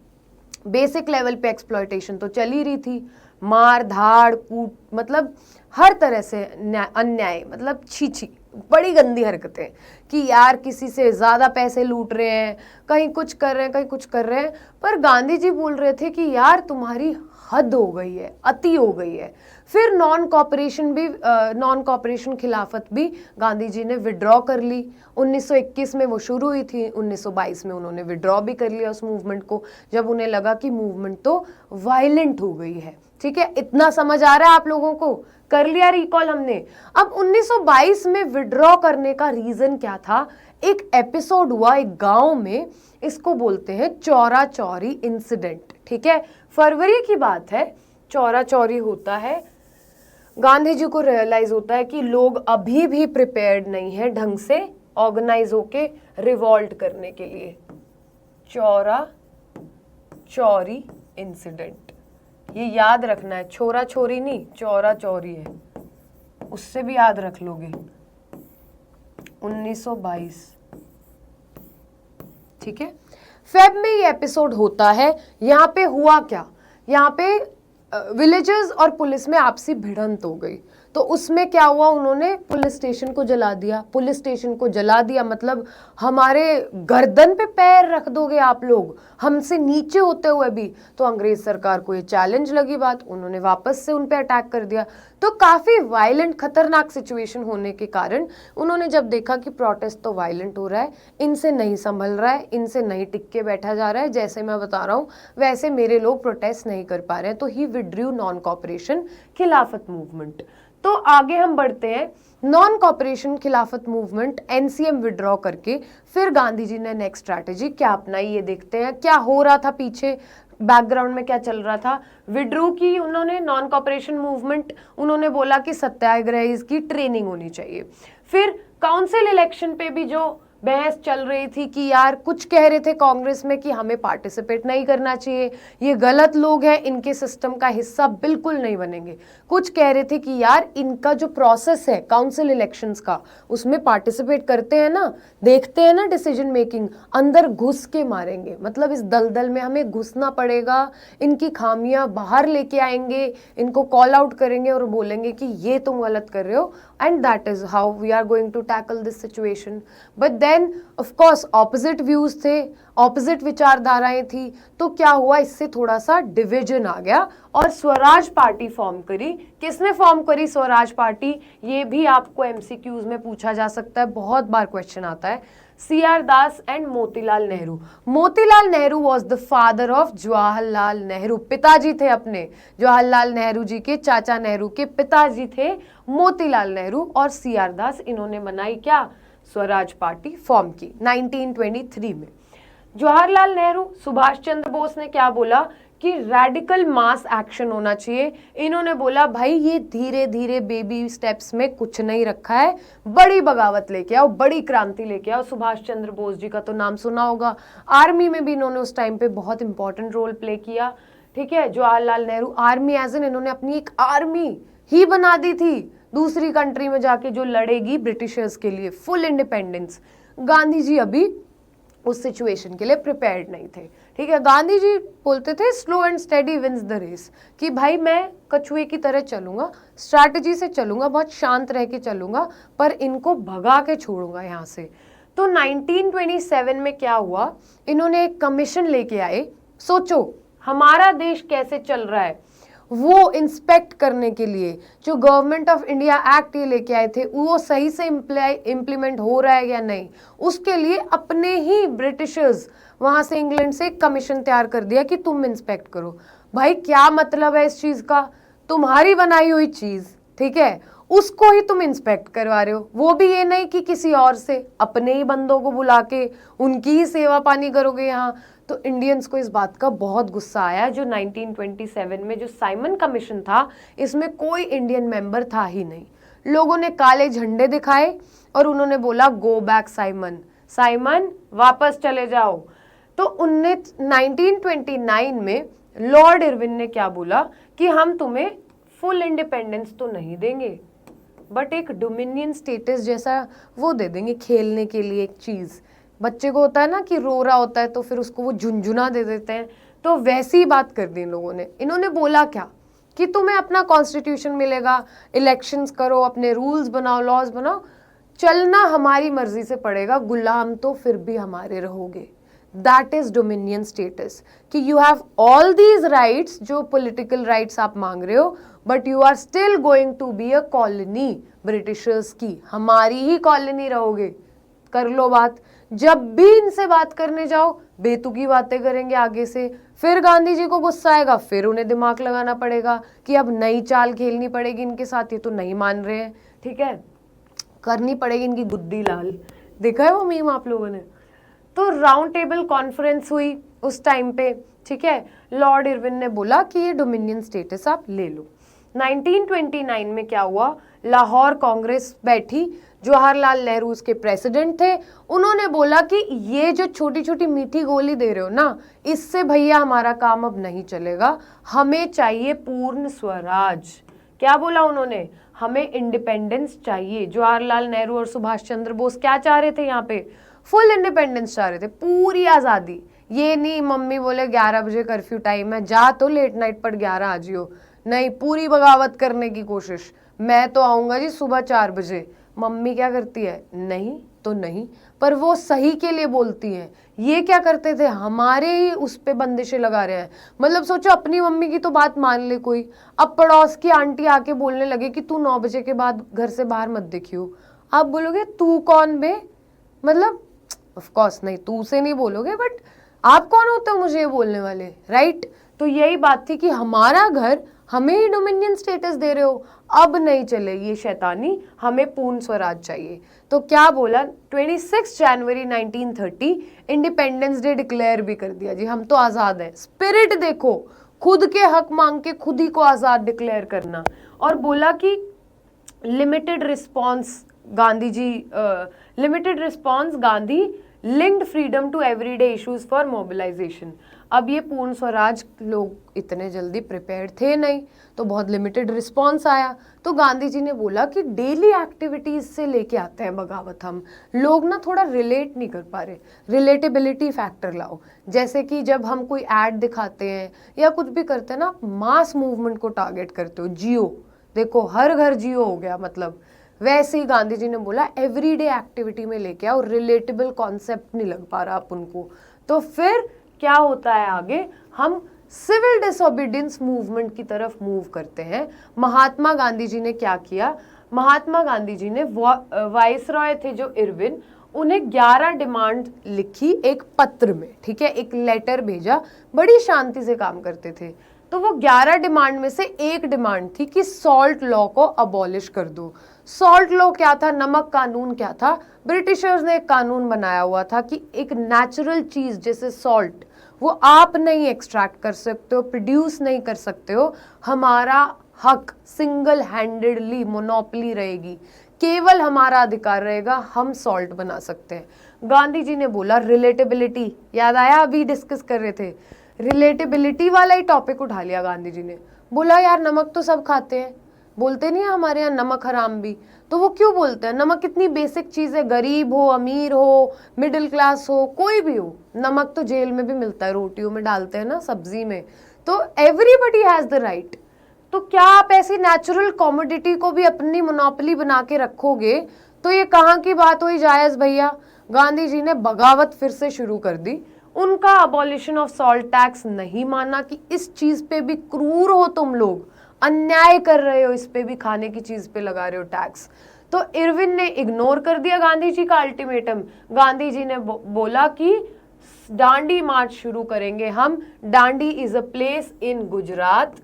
बेसिक लेवल पे एक्सप्लॉयटेशन तो चल ही रही थी, मार धाड़ कूट, मतलब हर तरह से अन्याय, मतलब छी बड़ी गंदी हरकतें कि यार किसी से ज़्यादा पैसे लूट रहे हैं, कहीं कुछ कर रहे हैं, कहीं कुछ कर रहे हैं। पर गांधी जी बोल रहे थे कि यार तुम्हारी हद हो गई है, अति हो गई है। फिर नॉन कॉपरेशन खिलाफत भी गांधी जी ने विड्रॉ कर ली। 1921 में वो शुरू हुई थी, 1922 में उन्होंने विड्रॉ भी कर लिया उस मूवमेंट को, जब उन्हें लगा कि मूवमेंट तो वायलेंट हो गई है। ठीक है, इतना समझ आ रहा है आप लोगों को? कर लिया रिकॉल हमने। अब 1922 में विड्रॉ करने का रीजन क्या था? एक एपिसोड हुआ एक गांव में, इसको बोलते हैं चौरा चौरी इंसिडेंट। ठीक है, फरवरी की बात है, चौरा चौरी होता है। गांधी जी को रियलाइज होता है कि लोग अभी भी प्रिपेयर्ड नहीं है ढंग से ऑर्गेनाइज होके रिवॉल्ट करने के लिए। चौरा चौरी इंसिडेंट, ये याद रखना है, छोरा छोरी नहीं, चौरा चौरी है, उससे भी याद रख लोगे। 1922, ठीक है। फेब में ये एपिसोड होता है। यहाँ पे हुआ क्या? यहाँ पे विलेजर्स और पुलिस में आपसी भिड़ंत हो गई। तो उसमें क्या हुआ, उन्होंने पुलिस स्टेशन को जला दिया। पुलिस स्टेशन को जला दिया मतलब हमारे गर्दन पे पैर रख दोगे आप लोग, हमसे नीचे होते हुए भी। तो अंग्रेज सरकार को ये चैलेंज लगी बात, उन्होंने वापस से उन पे अटैक कर दिया। तो काफ़ी वायलेंट खतरनाक सिचुएशन होने के कारण उन्होंने जब देखा कि प्रोटेस्ट तो वायलेंट हो रहा है, इनसे नहीं संभल रहा है, इनसे नहीं टिक के बैठा जा रहा है, जैसे मैं बता रहा हूँ वैसे मेरे लोग प्रोटेस्ट नहीं कर पा रहे हैं, तो ही विड्रू नॉन कॉपरेशन खिलाफत मूवमेंट। तो आगे हम बढ़ते हैं। नॉन कॉपरेशन खिलाफत मूवमेंट एनसीएम विड्रॉ करके फिर गांधी जी ने नेक्स्ट स्ट्रैटेजी क्या अपनाई, ये देखते हैं क्या हो रहा था पीछे, बैकग्राउंड में क्या चल रहा था। विड्रू की उन्होंने नॉन कॉपरेशन मूवमेंट, उन्होंने बोला कि सत्याग्रह की ट्रेनिंग होनी चाहिए। फिर काउंसिल इलेक्शन पे भी जो बहस चल रही थी कि यार, कुछ कह रहे थे कांग्रेस में कि हमें पार्टिसिपेट नहीं करना चाहिए, ये गलत लोग हैं, इनके सिस्टम का हिस्सा बिल्कुल नहीं बनेंगे। कुछ कह रहे थे कि यार, इनका जो प्रोसेस है काउंसिल इलेक्शंस का, उसमें पार्टिसिपेट करते हैं ना, देखते हैं ना डिसीजन मेकिंग, अंदर घुस के मारेंगे, मतलब इस दलदल में हमें घुसना पड़ेगा, इनकी खामियां बाहर लेके आएंगे, इनको कॉल आउट करेंगे और बोलेंगे कि ये तुम गलत कर रहे हो, and that is how we are going to tackle this situation. But then of course opposite views थे, ऑपोजिट विचारधाराएं थी, तो क्या हुआ, इससे थोड़ा सा डिवीजन आ गया और स्वराज पार्टी फॉर्म करी। किसने फॉर्म करी स्वराज पार्टी? ये भी आपको एमसीक्यूज में पूछा जा सकता है, बहुत बार क्वेश्चन आता है। CR Das and Motilal Nehru. Motilal Nehru was the father of Jawaharlal Nehru, पिताजी थे अपने, जवाहरलाल नेहरू जी के चाचा नेहरू के पिताजी थे मोतीलाल नेहरू। और CR दास, इन्होंने बनाई क्या? स्वराज पार्टी फॉर्म की 1923 में। जवाहरलाल नेहरू, सुभाष चंद्र बोस ने क्या बोला कि रैडिकल मास एक्शन होना चाहिए। इन्होंने बोला भाई ये धीरे धीरे बेबी स्टेप्स में कुछ नहीं रखा है, बड़ी बगावत लेके आओ, बड़ी क्रांति लेके आओ। सुभाष चंद्र बोस जी का तो नाम सुना होगा, आर्मी में भी इन्होंने उस टाइम पे बहुत इंपॉर्टेंट रोल प्ले किया। ठीक है, Jawaharlal Nehru army as an, इन्होंने अपनी एक आर्मी ही बना दी थी दूसरी कंट्री में जाके, जो लड़ेगी ब्रिटिशर्स के लिए, फुल इंडिपेंडेंस। गांधी जी अभी उस सिचुएशन के लिए प्रिपेयर्ड नहीं थे। ठीक है, गांधी जी बोलते थे slow and steady wins the race, कि भाई मैं कछुए की तरह चलूंगा, स्ट्रैटेजी से चलूंगा, बहुत शांत रह के चलूंगा, पर इनको भगा के छोड़ूंगा यहाँ से। तो 1927 में क्या हुआ, इन्होंने एक कमीशन लेके आए। सोचो हमारा देश कैसे चल रहा है, वो इंस्पेक्ट करने के लिए जो गवर्नमेंट ऑफ इंडिया एक्ट ये लेके आए थे, वो सही से इम्प्लीमेंट हो रहा है या नहीं, उसके लिए अपने ही ब्रिटिशर्स वहां से, इंग्लैंड से एक कमीशन तैयार कर दिया कि तुम इंस्पेक्ट करो। भाई क्या मतलब है इस चीज का? तुम्हारी बनाई हुई चीज, ठीक है, उसको ही तुम इंस्पेक्ट करवा रहे हो, वो भी ये नहीं कि किसी और से, अपने ही बंदों को बुला के उनकी ही सेवा पानी करोगे यहाँ। तो इंडियंस को इस बात का बहुत गुस्सा आया। जो 1927 में जो साइमन कमीशन था, इसमें कोई इंडियन मेंबर था ही नहीं। लोगों ने काले झंडे दिखाए और उन्होंने बोला गो बैक साइमन, साइमन वापस चले जाओ। तो 1929 में लॉर्ड इरविन ने क्या बोला कि हम तुम्हें फुल इंडिपेंडेंस तो नहीं देंगे, बट एक डोमिनियन स्टेटस जैसा वो दे देंगे, खेलने के लिए एक चीज। बच्चे को होता है ना कि रो रहा होता है तो फिर उसको वो झुनझुना दे देते हैं, तो वैसी ही बात कर दी इन लोगों ने। इन्होंने बोला क्या कि तुम्हें अपना कॉन्स्टिट्यूशन मिलेगा, इलेक्शंस करो, अपने रूल्स बनाओ, लॉज बनाओ, चलना हमारी मर्जी से पड़ेगा, गुलाम तो फिर भी हमारे रहोगे। दैट इज डोमिनियन स्टेटस, कि you have all these rights, जो पॉलिटिकल राइट्स आप मांग रहे हो, but you are still going to be a colony Britishers की, हमारी ही कॉलोनी रहोगे। कर लो बात। जब भी इनसे बात करने जाओ बेतुकी बातें करेंगे आगे से, फिर गांधी जी को गुस्सा आएगा, फिर उन्हें दिमाग लगाना पड़ेगा कि अब नई चाल खेलनी पड़ेगी इनके साथ, ये तो नहीं मान रहे हैं, ठीक है, करनी पड़ेगी इनकी गुद्दी लाल। देखा है वो मीम आप लोगों ने? तो राउंड टेबल कॉन्फ्रेंस हुई उस टाइम पे, ठीक है। लॉर्ड इरविन ने बोला कि ये डोमिनियन स्टेटस आप ले लो। 1929 में क्या हुआ, लाहौर कांग्रेस बैठी, जवाहरलाल नेहरू उसके प्रेसिडेंट थे। उन्होंने बोला कि ये जो छोटी छोटी मीठी गोली दे रहे हो ना, इससे भैया हमारा काम अब नहीं चलेगा, हमें चाहिए पूर्ण स्वराज। क्या बोला उन्होंने? हमें इंडिपेंडेंस चाहिए। जवाहरलाल नेहरू और सुभाष चंद्र बोस क्या चाह रहे थे? यहाँ पे फुल इंडिपेंडेंस चाह रहे थे, पूरी आज़ादी। ये नहीं मम्मी बोले 11 बजे कर्फ्यू टाइम है, जा तो लेट नाइट पर 11 आ जियो, नहीं, पूरी बगावत करने की कोशिश। मैं तो आऊँगा जी सुबह 4 बजे। मम्मी क्या करती है? नहीं तो नहीं, पर वो सही के लिए बोलती है। ये क्या करते थे? हमारे ही उस पे बंदिशें लगा रहे हैं। मतलब सोचो, अपनी मम्मी की तो बात मान ले कोई, अब पड़ोस की आंटी आके बोलने लगे कि तू 9 बजे के बाद घर से बाहर मत दिखियो, आप बोलोगे तू कौन बे? मतलब ऑफ कोर्स नहीं, तू से नहीं बोलोगे, बट आप कौन होते हो मुझे ये बोलने वाले, राइट? तो यही बात थी कि हमारा घर, हमें ही डोमिनियन स्टेटस दे रहे हो, अब नहीं चले ये शैतानी, हमें पूर्ण स्वराज चाहिए। तो क्या बोला, 26 जनवरी 1930 इंडिपेंडेंस डे डिक्लेयर भी कर दिया जी, हम तो आज़ाद हैं। स्पिरिट देखो, खुद के हक मांग के खुद ही को आज़ाद डिक्लेयर करना। और बोला कि limited response Gandhi ji, limited response Gandhi linked freedom to everyday issues for mobilisation. अब ये पूर्ण स्वराज लोग इतने जल्दी प्रिपेयर्ड थे नहीं, तो बहुत लिमिटेड रिस्पॉन्स आया। तो गांधी जी ने बोला कि डेली एक्टिविटीज से लेके आते हैं बगावत हम, लोग ना थोड़ा रिलेट नहीं कर पा रहे, रिलेटेबिलिटी फैक्टर लाओ। जैसे कि जब हम कोई ऐड दिखाते हैं या कुछ भी करते हैं ना, मास मूवमेंट को टारगेट करते हो, जियो देखो हर घर जियो हो गया, मतलब वैसे ही गांधी जी ने बोला एवरीडे एक्टिविटी में लेके आओ, रिलेटेबल कॉन्सेप्ट नहीं लग पा रहा आप उनको। तो फिर क्या होता है आगे, हम सिविल डिसोबीडियंस मूवमेंट की तरफ मूव करते हैं। महात्मा गांधी जी ने क्या किया, महात्मा गांधी जी ने वाइसरॉय थे जो इरविन, उन्हें 11 डिमांड लिखी एक पत्र में, ठीक है, एक लेटर भेजा, बड़ी शांति से काम करते थे। तो वो 11 डिमांड में से एक डिमांड थी कि सॉल्ट लॉ को अबॉलिश कर दो। सॉल्ट लॉ क्या था? नमक कानून क्या था? ब्रिटिशर्स ने एक कानून बनाया हुआ था कि एक नेचुरल चीज जैसे सॉल्ट, वो आप नहीं एक्सट्रैक्ट कर सकते हो, प्रोड्यूस नहीं कर सकते हो, हमारा हक, सिंगल हैंडेडली मोनोपोली रहेगी, केवल हमारा अधिकार रहेगा, हम सॉल्ट बना सकते हैं। गांधी जी ने बोला रिलेटेबिलिटी, याद आया अभी डिस्कस कर रहे थे, रिलेटेबिलिटी वाला ही टॉपिक उठा लिया गांधी जी ने। बोला यार नमक तो सब खाते हैं, बोलते नहीं है हमारे यहाँ नमक हराम भी, तो वो क्यों बोलते हैं? नमक कितनी बेसिक चीज़ है, गरीब हो, अमीर हो, मिडिल क्लास हो, कोई भी हो, नमक तो जेल में भी मिलता है, रोटियों में डालते हैं ना, सब्जी में, तो एवरीबडी हैज़ द राइट। तो क्या आप ऐसी नेचुरल कॉमोडिटी को भी अपनी मोनोपोली बना के रखोगे? तो ये कहाँ की बात हुई जायज़ भैया? गांधी जी ने बगावत फिर से शुरू कर दी। उनका अबॉलिशन ऑफ सॉल्ट टैक्स नहीं माना कि इस चीज़ पे भी क्रूर हो तुम लोग, अन्याय कर रहे हो, इस पे भी खाने की चीज पे लगा रहे हो टैक्स। तो इरविन ने इग्नोर कर दिया गांधी जी का अल्टीमेटम। गांधी जी ने बोला कि डांडी मार्च शुरू करेंगे हम। Dandi is a place in Gujarat.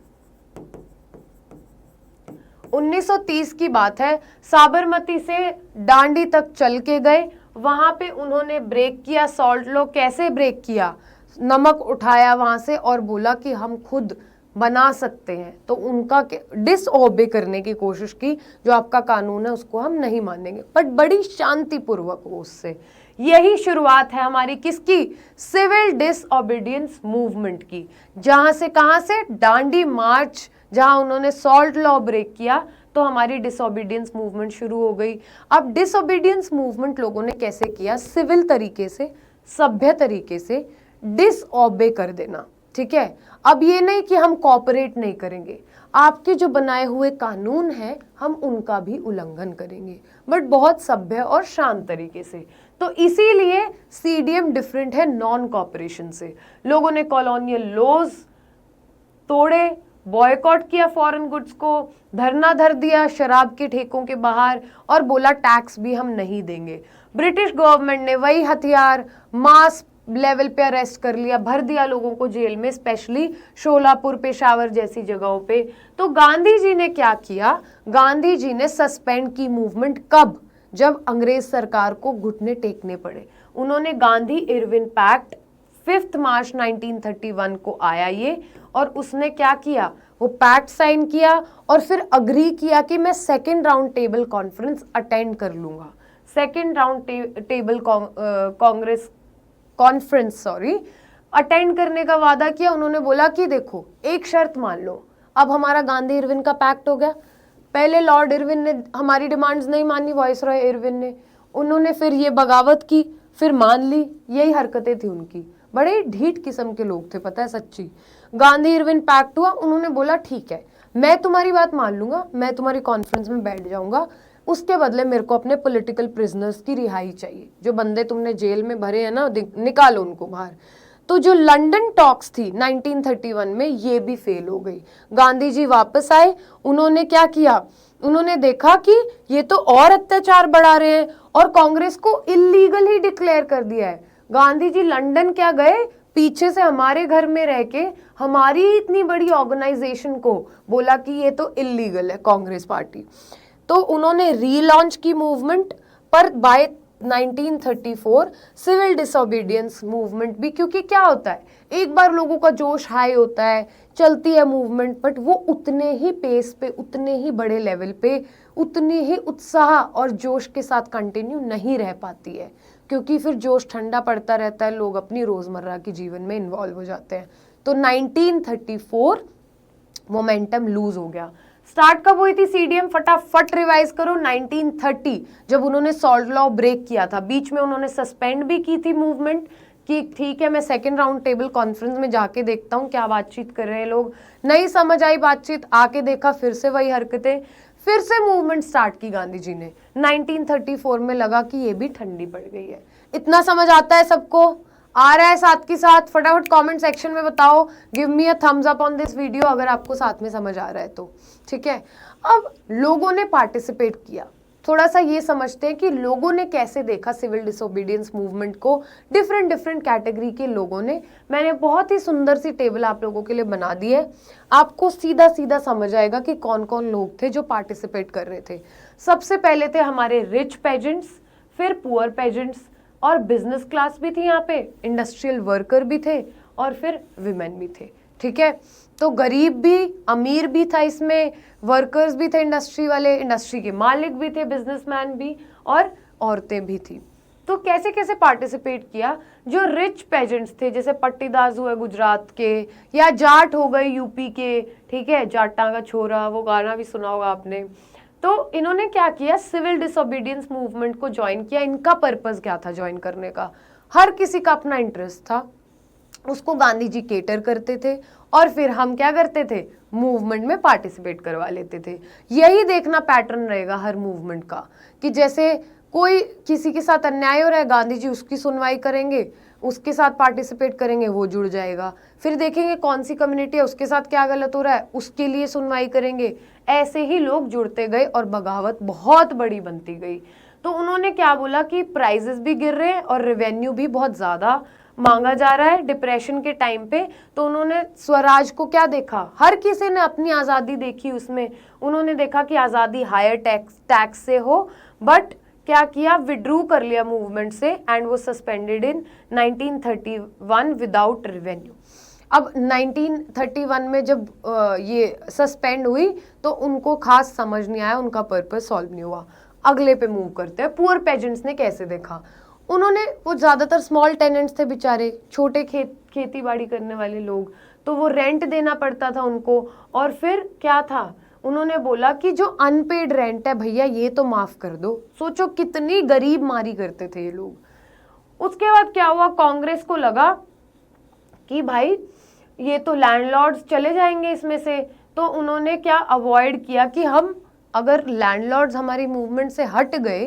1930 की बात है, साबरमती से डांडी तक चल के गए, वहां पे उन्होंने ब्रेक किया सॉल्ट लॉ। कैसे ब्रेक किया? नमक उठाया वहां से और बोला कि हम खुद बना सकते हैं, तो उनका डिसओबे करने की कोशिश की, जो आपका कानून है उसको हम नहीं मानेंगे, बट बड़ी शांतिपूर्वक हो उससे। यही शुरुआत है हमारी किसकी? सिविल डिसओबीडियंस मूवमेंट की। जहां से, कहां से? डांडी मार्च, जहां उन्होंने सॉल्ट लॉ ब्रेक किया, तो हमारी डिसओबीडियंस मूवमेंट शुरू हो गई। अब डिसओबीडियंस मूवमेंट लोगों ने कैसे किया? सिविल तरीके से, सभ्य तरीके से डिसओबे कर देना, ठीक है। अब ये नहीं कि हम कॉपरेट नहीं करेंगे, आपके जो बनाए हुए कानून हैं हम उनका भी उल्लंघन करेंगे, बट बहुत सभ्य और शांत तरीके से। तो इसीलिए सीडीएम डिफरेंट है नॉन कॉपरेशन से। लोगों ने कॉलोनियल लॉज तोड़े, बॉयकॉट किया फॉरेन गुड्स को, धरना धर दिया शराब के ठेकों के बाहर और बोला टैक्स भी हम नहीं देंगे। ब्रिटिश गवर्नमेंट ने वही हथियार मास लेवल पे अरेस्ट कर लिया, भर दिया लोगों को जेल में, स्पेशली शोलापुर, पेशावर जैसी जगहों पे। तो गांधी जी ने क्या किया, गांधी जी ने सस्पेंड की मूवमेंट। कब? जब अंग्रेज सरकार को घुटने टेकने पड़े। उन्होंने गांधी इरविन पैक्ट 5 मार्च 1931 को आया ये, और उसने क्या किया, वो पैक्ट साइन किया और फिर अग्री किया कि मैं second round table conference attend कर लूंगा। Second round table conference attend करने का वादा किया। उन्होंने बोला कि देखो एक शर्त मान लो, अब हमारा गांधी इरविन का पैक्ट हो गया। पहले लॉर्ड इरविन ने हमारी डिमांड्स नहीं मानी, वाइसरॉय इरविन ने, उन्होंने फिर ये बगावत की, फिर मान ली, यही हरकतें थी उनकी। बड़े ढीठ किस्म के लोग थे, पता है सच्ची। गांधी इरविन पैक्ट हुआ, उन्होंने बोला ठीक है मैं तुम्हारी बात मान लूंगा, मैं तुम्हारी कॉन्फ्रेंस में बैठ जाऊंगा, उसके बदले मेरे को अपने पॉलिटिकल प्रिजनर्स की रिहाई चाहिए। जो बंदे तुमने जेल में भरे हैं ना, निकालो उनको बाहर। तो जो लंदन टॉक्स थी 1931 में, ये भी फेल हो गई। गांधी जी वापस आए, उन्होंने क्या किया, उन्होंने देखा कि ये तो और अत्याचार बढ़ा रहे हैं और कांग्रेस को इलीगल ही डिक्लेयर कर दिया है। गांधी जी लंदन क्या गए, पीछे से हमारे घर में रह के हमारी इतनी बड़ी ऑर्गेनाइजेशन को बोला कि ये तो इलीगल है कांग्रेस पार्टी। तो उन्होंने रीलॉन्च की मूवमेंट, पर बाय 1934 सिविल डिसोबीडियंस मूवमेंट भी, क्योंकि क्या होता है एक बार लोगों का जोश हाई होता है, चलती है मूवमेंट, बट वो उतने ही पेस पे, उतने ही बड़े लेवल पे, उतने ही उत्साह और जोश के साथ कंटिन्यू नहीं रह पाती है, क्योंकि फिर जोश ठंडा पड़ता रहता है, लोग अपनी रोजमर्रा के जीवन में इन्वॉल्व हो जाते हैं। तो 1934 मोमेंटम लूज हो गया। स्टार्ट कब हुई थी सीडीएम, फटाफट रिवाइज करो, 1930 जब उन्होंने सॉल्ट लॉ ब्रेक किया था। बीच में उन्होंने सस्पेंड भी की थी मूवमेंट कि ठीक है मैं सेकेंड राउंड टेबल कॉन्फ्रेंस में जाके देखता हूँ क्या बातचीत कर रहे हैं लोग। नहीं समझ आई बातचीत, आके देखा फिर से वही हरकतें, फिर से मूवमेंट स्टार्ट की गांधी जी ने। 1934 में लगा कि ये भी ठंडी पड़ गई है। इतना समझ आता है सबको, आ रहा है साथ के साथ? फटाफट कमेंट सेक्शन में बताओ, give me a thumbs up on this video अगर आपको साथ में समझ आ रहा है तो, ठीक है। अब लोगों ने पार्टिसिपेट किया, थोड़ा सा ये समझते हैं कि लोगों ने कैसे देखा सिविल डिसोबीडियंस मूवमेंट को। डिफरेंट कैटेगरी के लोगों ने, मैंने बहुत ही सुंदर सी टेबल आप लोगों के लिए बना दी है, आपको सीधा सीधा समझ आएगा कि कौन कौन लोग थे जो पार्टिसिपेट कर रहे थे। सबसे पहले थे हमारे रिच पेजेंट्स, फिर पुअर पेजेंट्स, और बिजनेस क्लास भी थी यहाँ पे, इंडस्ट्रियल वर्कर भी थे, और फिर विमेन भी थे, ठीक है। तो गरीब भी, अमीर भी था इसमें, वर्कर्स भी थे इंडस्ट्री वाले, इंडस्ट्री के मालिक भी थे, बिजनेसमैन भी, और औरतें भी थी। तो कैसे कैसे पार्टिसिपेट किया, जो रिच पेजेंट्स थे जैसे पट्टीदार हुए गुजरात के, या जाट हो गए यूपी के, ठीक है, जाटा का छोरा, वो गाना भी सुना होगा आपने। तो इन्होंने क्या किया, सिविल डिसोबीडियंस मूवमेंट को ज्वाइन किया। इनका पर्पस क्या था ज्वाइन करने का, हर किसी का अपना इंटरेस्ट था, उसको गांधी जी केटर करते थे, और फिर हम क्या करते थे, मूवमेंट में पार्टिसिपेट करवा लेते थे। यही देखना पैटर्न रहेगा हर मूवमेंट का, कि जैसे कोई किसी के साथ अन्याय हो रहा है, गांधी जी उसकी सुनवाई करेंगे, उसके साथ पार्टिसिपेट करेंगे, वो जुड़ जाएगा। फिर देखेंगे कौन सी कम्युनिटी है, उसके साथ क्या गलत हो रहा है, उसके लिए सुनवाई करेंगे। ऐसे ही लोग जुड़ते गए और बगावत बहुत बड़ी बनती गई। तो उन्होंने क्या बोला कि प्राइजेस भी गिर रहे हैं और रेवेन्यू भी बहुत ज़्यादा मांगा जा रहा है डिप्रेशन के टाइम पे। तो उन्होंने स्वराज को क्या देखा, हर किसी ने अपनी आज़ादी देखी उसमें। उन्होंने देखा कि आज़ादी हायर टैक्स से हो, बट क्या किया, विड्रू कर लिया मूवमेंट से, एंड वो सस्पेंडेड इन 1931 विदाउट रेवेन्यू। अब 1931 में जब ये सस्पेंड हुई तो उनको खास समझ नहीं आया, उनका पर्पस सॉल्व नहीं हुआ। अगले पे मूव करते हैं। पुअर पेजेंट्स ने कैसे देखा, उन्होंने, वो ज़्यादातर स्मॉल टेनेंट्स थे बेचारे, छोटे खेती बाड़ी करने वाले लोग, तो वो रेंट देना पड़ता था उनको। और फिर क्या था, उन्होंने बोला कि जो अनपेड रेंट है भैया ये तो माफ़ कर दो। सोचो कितनी गरीब मारी करते थे ये लोग। उसके बाद क्या हुआ, कांग्रेस को लगा कि भाई ये तो लैंडलॉर्ड्स चले जाएंगे इसमें से। तो उन्होंने क्या अवॉइड किया कि हम अगर लैंडलॉर्ड्स हमारी मूवमेंट से हट गए,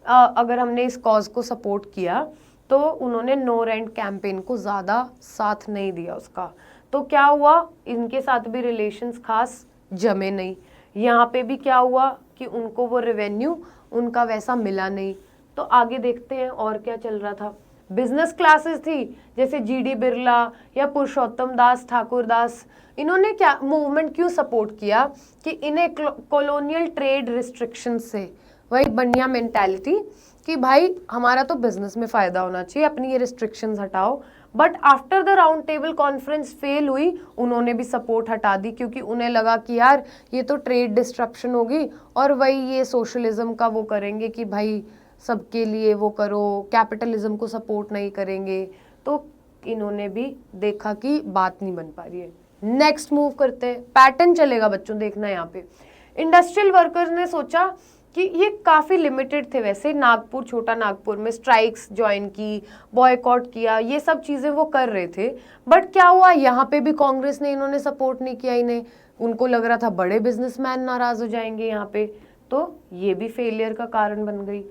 अगर हमने इस कॉज को सपोर्ट किया, तो उन्होंने नो रेंट कैंपेन को ज़्यादा साथ नहीं दिया उसका। तो क्या हुआ, इनके साथ भी रिलेशंस खास जमे नहीं। यहाँ पे भी क्या हुआ कि उनको वो रेवेन्यू उनका वैसा मिला नहीं। तो आगे देखते हैं और क्या चल रहा था। बिजनेस क्लासेस थी जैसे जीडी बिरला या पुरुषोत्तम दास ठाकुर दास, इन्होंने क्या मूवमेंट क्यों सपोर्ट किया कि इन्हें कॉलोनियल ट्रेड रिस्ट्रिक्शन से, वही बनिया मेंटालिटी कि भाई हमारा तो बिजनेस में फ़ायदा होना चाहिए, अपनी ये रिस्ट्रिक्शंस हटाओ। But after the round table conference fail हुई, उन्होंने भी सपोर्ट हटा दी क्योंकि उन्हें लगा कि यार ये तो ट्रेड डिस्ट्रप्शन होगी और वही ये सोशलिज्म का वो करेंगे कि भाई सबके लिए वो करो, कैपिटलिज्म को सपोर्ट नहीं करेंगे। तो इन्होंने भी देखा कि बात नहीं बन पा रही है। नेक्स्ट मूव करते हैं, पैटर्न चलेगा बच्चों, देखना यहाँ पे। इंडस्ट्रियल वर्कर्स ने सोचा कि ये काफ़ी लिमिटेड थे वैसे, नागपुर, छोटा नागपुर में स्ट्राइक्स ज्वाइन की, बॉयकॉट किया, ये सब चीज़ें वो कर रहे थे। बट क्या हुआ, यहाँ पे भी कांग्रेस ने, इन्होंने सपोर्ट नहीं किया इन्हें। उनको लग रहा था बड़े बिजनेसमैन नाराज हो जाएंगे यहाँ पे, तो ये भी फेलियर का कारण बन गई।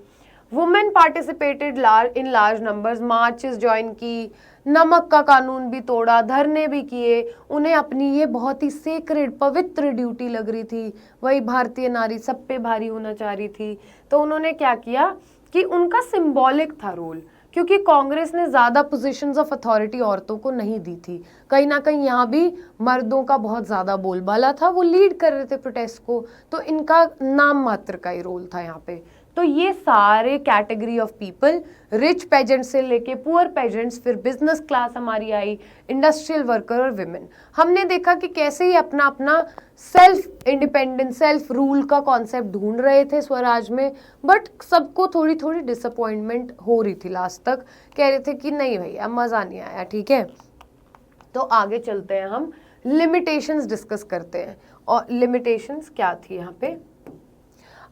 Women participated in large numbers, marches join की, नमक का कानून भी तोड़ा, धरने भी किए। उन्हें अपनी ये बहुत ही सेक्रेड पवित्र ड्यूटी लग रही थी, वही भारतीय नारी सब पे भारी होना चाह रही थी। तो उन्होंने क्या किया कि उनका सिंबॉलिक था रोल, क्योंकि कांग्रेस ने ज़्यादा पोजीशंस ऑफ अथॉरिटी औरतों को नहीं दी थी। कहीं ना कहीं यहाँ भी मर्दों का बहुत ज़्यादा बोलबाला था, वो लीड कर रहे थे प्रोटेस्ट को, तो इनका नाम मात्र का ही रोल था यहाँ पे। तो ये सारे category of people, rich pageants से लेके पुअर पेजेंट्स, फिर बिजनेस क्लास हमारी आई, इंडस्ट्रियल वर्कर और विमेन, हमने देखा कि कैसे ही अपना अपना सेल्फ इंडिपेंडेंस, सेल्फ रूल का कॉन्सेप्ट ढूंढ रहे थे स्वराज में। बट सबको थोड़ी थोड़ी डिसअपॉइंटमेंट हो रही थी, लास्ट तक कह रहे थे कि नहीं भैया मज़ा नहीं आया, ठीक है। तो आगे चलते हैं, हम लिमिटेशंस डिस्कस करते हैं। और लिमिटेशंस क्या थी यहाँ पे।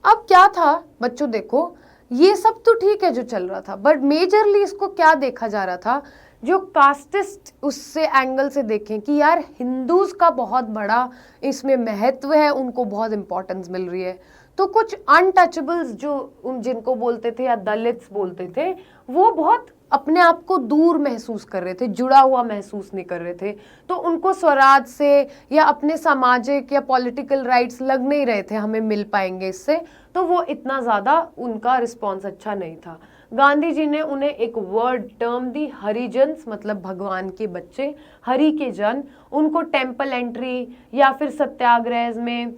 अब क्या था बच्चों, देखो ये सब तो ठीक है जो चल रहा था, बट मेजरली इसको क्या देखा जा रहा था, जो कास्टिस्ट उससे एंगल से देखें कि यार हिंदूज का बहुत बड़ा इसमें महत्व है, उनको बहुत इंपॉर्टेंस मिल रही है। तो कुछ अनटचेबल्स जो जिनको बोलते थे या दलित्स बोलते थे, वो बहुत अपने आप को दूर महसूस कर रहे थे, जुड़ा हुआ महसूस नहीं कर रहे थे। तो उनको स्वराज से या अपने सामाजिक या पॉलिटिकल राइट्स लग नहीं रहे थे हमें मिल पाएंगे इससे, तो वो इतना ज़्यादा उनका रिस्पॉन्स अच्छा नहीं था। गांधी जी ने उन्हें एक वर्ड टर्म दी, हरिजन्स, मतलब भगवान के बच्चे, हरि के जन। उनको टेम्पल एंट्री या फिर सत्याग्रह में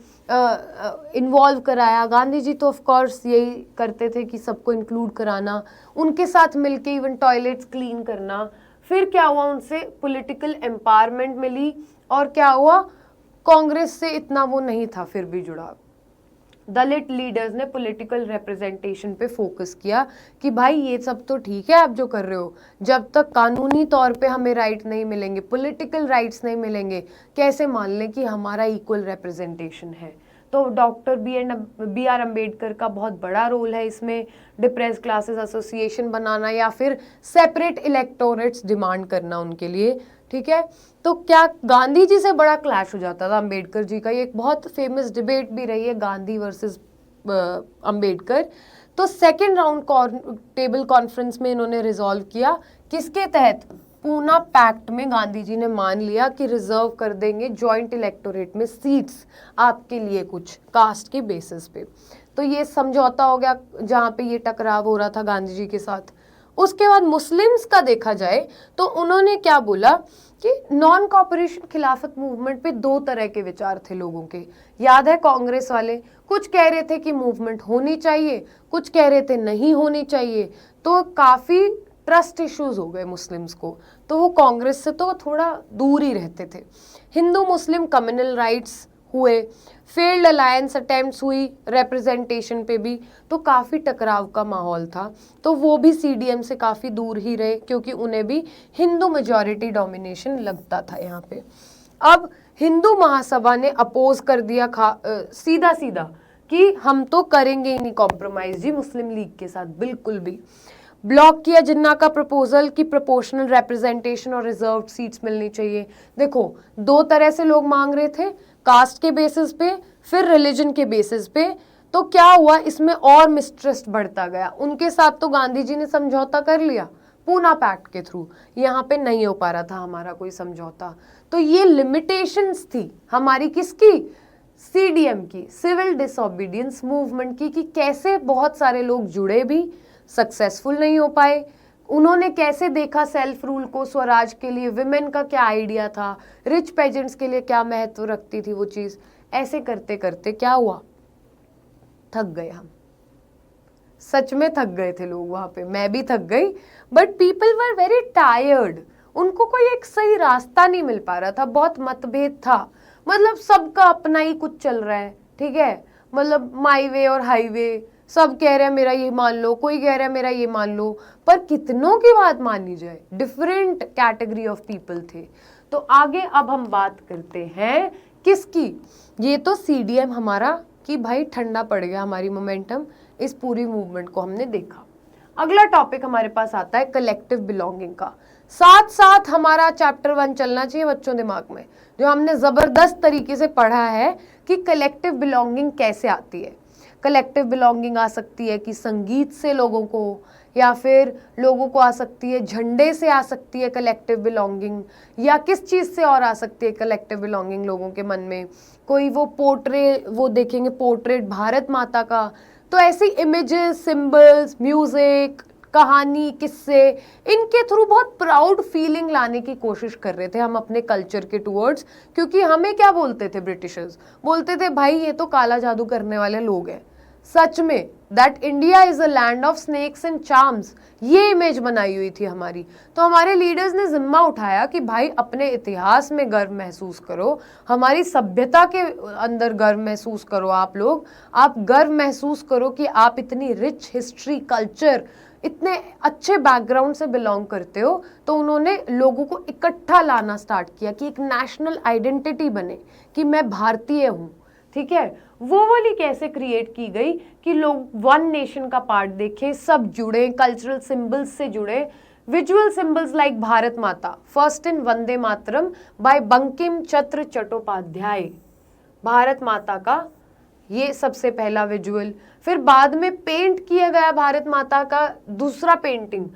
इन्वॉल्व कराया। गांधी जी तो ऑफ कोर्स यही करते थे कि सबको इंक्लूड कराना, उनके साथ मिलके इवन टॉयलेट्स क्लीन करना। फिर क्या हुआ, उनसे पॉलिटिकल एम्पावरमेंट मिली। और क्या हुआ, कांग्रेस से इतना वो नहीं था फिर भी जुड़ा। दलित लीडर्स ने पॉलिटिकल रिप्रेजेंटेशन पे फोकस किया कि भाई ये सब तो ठीक है आप जो कर रहे हो, जब तक कानूनी तौर पे हमें राइट नहीं मिलेंगे, पॉलिटिकल राइट्स नहीं मिलेंगे, कैसे मान लें कि हमारा इक्वल रिप्रेजेंटेशन है। तो डॉक्टर बी आर अम्बेडकर का बहुत बड़ा रोल है इसमें, डिप्रेस क्लासेस एसोसिएशन बनाना या फिर सेपरेट इलेक्टोरेट्स डिमांड करना उनके लिए, ठीक है। तो क्या गांधी जी से बड़ा क्लैश हो जाता था अम्बेडकर जी का, ये एक बहुत फेमस डिबेट भी रही है, गांधी वर्सेस अम्बेडकर। तो सेकेंड राउंड टेबल कॉन्फ्रेंस में इन्होंने रिजॉल्व किया, किसके तहत, पूना पैक्ट में गांधी जी ने मान लिया कि रिजर्व कर देंगे जॉइंट इलेक्टोरेट में सीट्स आपके लिए कुछ कास्ट के बेसिस पे। तो ये समझौता हो गया जहाँ पे ये टकराव हो रहा था गांधी जी के साथ। उसके बाद मुस्लिम्स का देखा जाए तो उन्होंने क्या बोला कि नॉन कॉपरेशन खिलाफत मूवमेंट पे दो तरह के विचार थे लोगों के, याद है कांग्रेस वाले, कुछ कह रहे थे कि मूवमेंट होनी चाहिए, कुछ कह रहे थे नहीं होनी चाहिए। तो काफ़ी ट्रस्ट इश्यूज हो गए मुस्लिम्स को, तो वो कांग्रेस से तो थोड़ा दूर ही रहते थे। हिंदू मुस्लिम कम्युनल राइट्स हुए, फेल्ड अलायंस अटेम्प्ट्स हुई रिप्रेजेंटेशन पे भी, तो काफ़ी टकराव का माहौल था। तो वो भी सीडीएम से काफ़ी दूर ही रहे क्योंकि उन्हें भी हिंदू मेजॉरिटी डोमिनेशन लगता था यहाँ पे। अब हिंदू महासभा ने अपोज कर दिया सीधा सीधा कि हम तो करेंगे ही नहीं कॉम्प्रोमाइज जी मुस्लिम लीग के साथ, बिल्कुल भी। ब्लॉक किया जिन्ना का प्रपोजल कि प्रोपोर्शनल रिप्रेजेंटेशन और रिजर्व्ड सीट्स मिलनी चाहिए। देखो, दो तरह से लोग मांग रहे थे, कास्ट के बेसिस पे, फिर रिलीजन के बेसिस पे। तो क्या हुआ, इसमें और मिसट्रस्ट बढ़ता गया। उनके साथ तो गांधी जी ने समझौता कर लिया पूना पैक्ट के थ्रू, यहाँ पे नहीं हो पा रहा था हमारा कोई समझौता। तो ये लिमिटेशंस थी हमारी, किसकी, सीडीएम की, सिविल डिसोबीडियंस मूवमेंट की, कि कैसे बहुत सारे लोग जुड़े भी, सक्सेसफुल नहीं हो पाए। उन्होंने कैसे देखा सेल्फ रूल को, स्वराज के लिए विमेन का क्या आइडिया था, रिच पेजेंट्स के लिए क्या महत्व रखती थी वो चीज। ऐसे करते करते क्या हुआ, थक गए हम, सच में थक गए थे लोग वहां पे, मैं भी थक गई। But people were very tired, उनको कोई एक सही रास्ता नहीं मिल पा रहा था, बहुत मतभेद था, मतलब सबका अपना ही कुछ चल रहा है, ठीक है, मतलब माई वे और हाईवे, सब कह रहे हैं मेरा ये मान लो, कोई कह रहा है मेरा ये मान लो, पर कितनों की बात मानी जाए, डिफरेंट कैटेगरी ऑफ पीपल थे। तो आगे अब हम बात करते हैं किसकी, ये तो सीडीएम हमारा, कि भाई ठंडा पड़ गया हमारी मोमेंटम, इस पूरी मूवमेंट को हमने देखा। अगला टॉपिक हमारे पास आता है कलेक्टिव बिलोंगिंग का। साथ साथ हमारा चैप्टर 1 चलना चाहिए बच्चों दिमाग में, जो हमने जबरदस्त तरीके से पढ़ा है कि कलेक्टिव बिलोंगिंग कैसे आती है। कलेक्टिव बिलोंगिंग आ सकती है कि संगीत से लोगों को, या फिर लोगों को आ सकती है झंडे से आ सकती है कलेक्टिव बिलोंगिंग, या किस चीज़ से और आ सकती है कलेक्टिव बिलोंगिंग लोगों के मन में। कोई वो देखेंगे पोर्ट्रेट भारत माता का, तो ऐसी इमेजेस, सिंबल्स, म्यूजिक, कहानी, किस्से, इनके थ्रू बहुत प्राउड फीलिंग लाने की कोशिश कर रहे थे हम अपने कल्चर के टुवर्ड्स। क्योंकि हमें क्या बोलते थे ब्रिटिशर्स, बोलते थे भाई ये तो काला जादू करने वाले लोग हैं। सच में that India is a land of snakes and charms, ये इमेज बनाई हुई थी हमारी। तो हमारे लीडर्स ने जिम्मा उठाया कि भाई अपने इतिहास में गर्व महसूस करो, हमारी सभ्यता के अंदर गर्व महसूस करो, आप गर्व महसूस करो कि आप इतनी रिच हिस्ट्री, कल्चर, इतने अच्छे बैकग्राउंड से बिलोंग करते हो। तो उन्होंने लोगों को इकट्ठा लाना स्टार्ट किया कि एक नेशनल आइडेंटिटी बने कि मैं भारतीय हूँ, ठीक है। वो वाली कैसे क्रिएट की गई कि लोग वन नेशन का पार्ट देखें, सब जुड़े, कल्चरल सिंबल्स से जुड़े, visual symbols like Bharat Mata, first in Vande Mataram by Bankim Chandra Chattopadhyay, Bharat Mata का ये सबसे पहला विजुअल। फिर बाद में पेंट किया गया भारत माता का दूसरा पेंटिंग,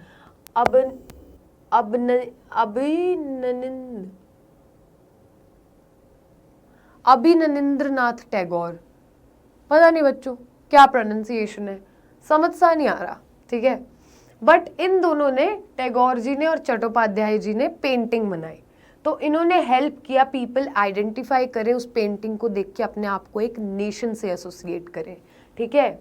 अभिनंद्रनाथ टैगोर, पता नहीं बच्चों क्या प्रोनाउंसिएशन है, समझ सा नहीं आ रहा, ठीक है। बट इन दोनों ने, टैगोर जी ने और चट्टोपाध्याय जी ने पेंटिंग बनाई। तो इन्होंने हेल्प किया पीपल आइडेंटिफाई करें, उस पेंटिंग को देख के अपने आप को एक नेशन से एसोसिएट करें, ठीक है।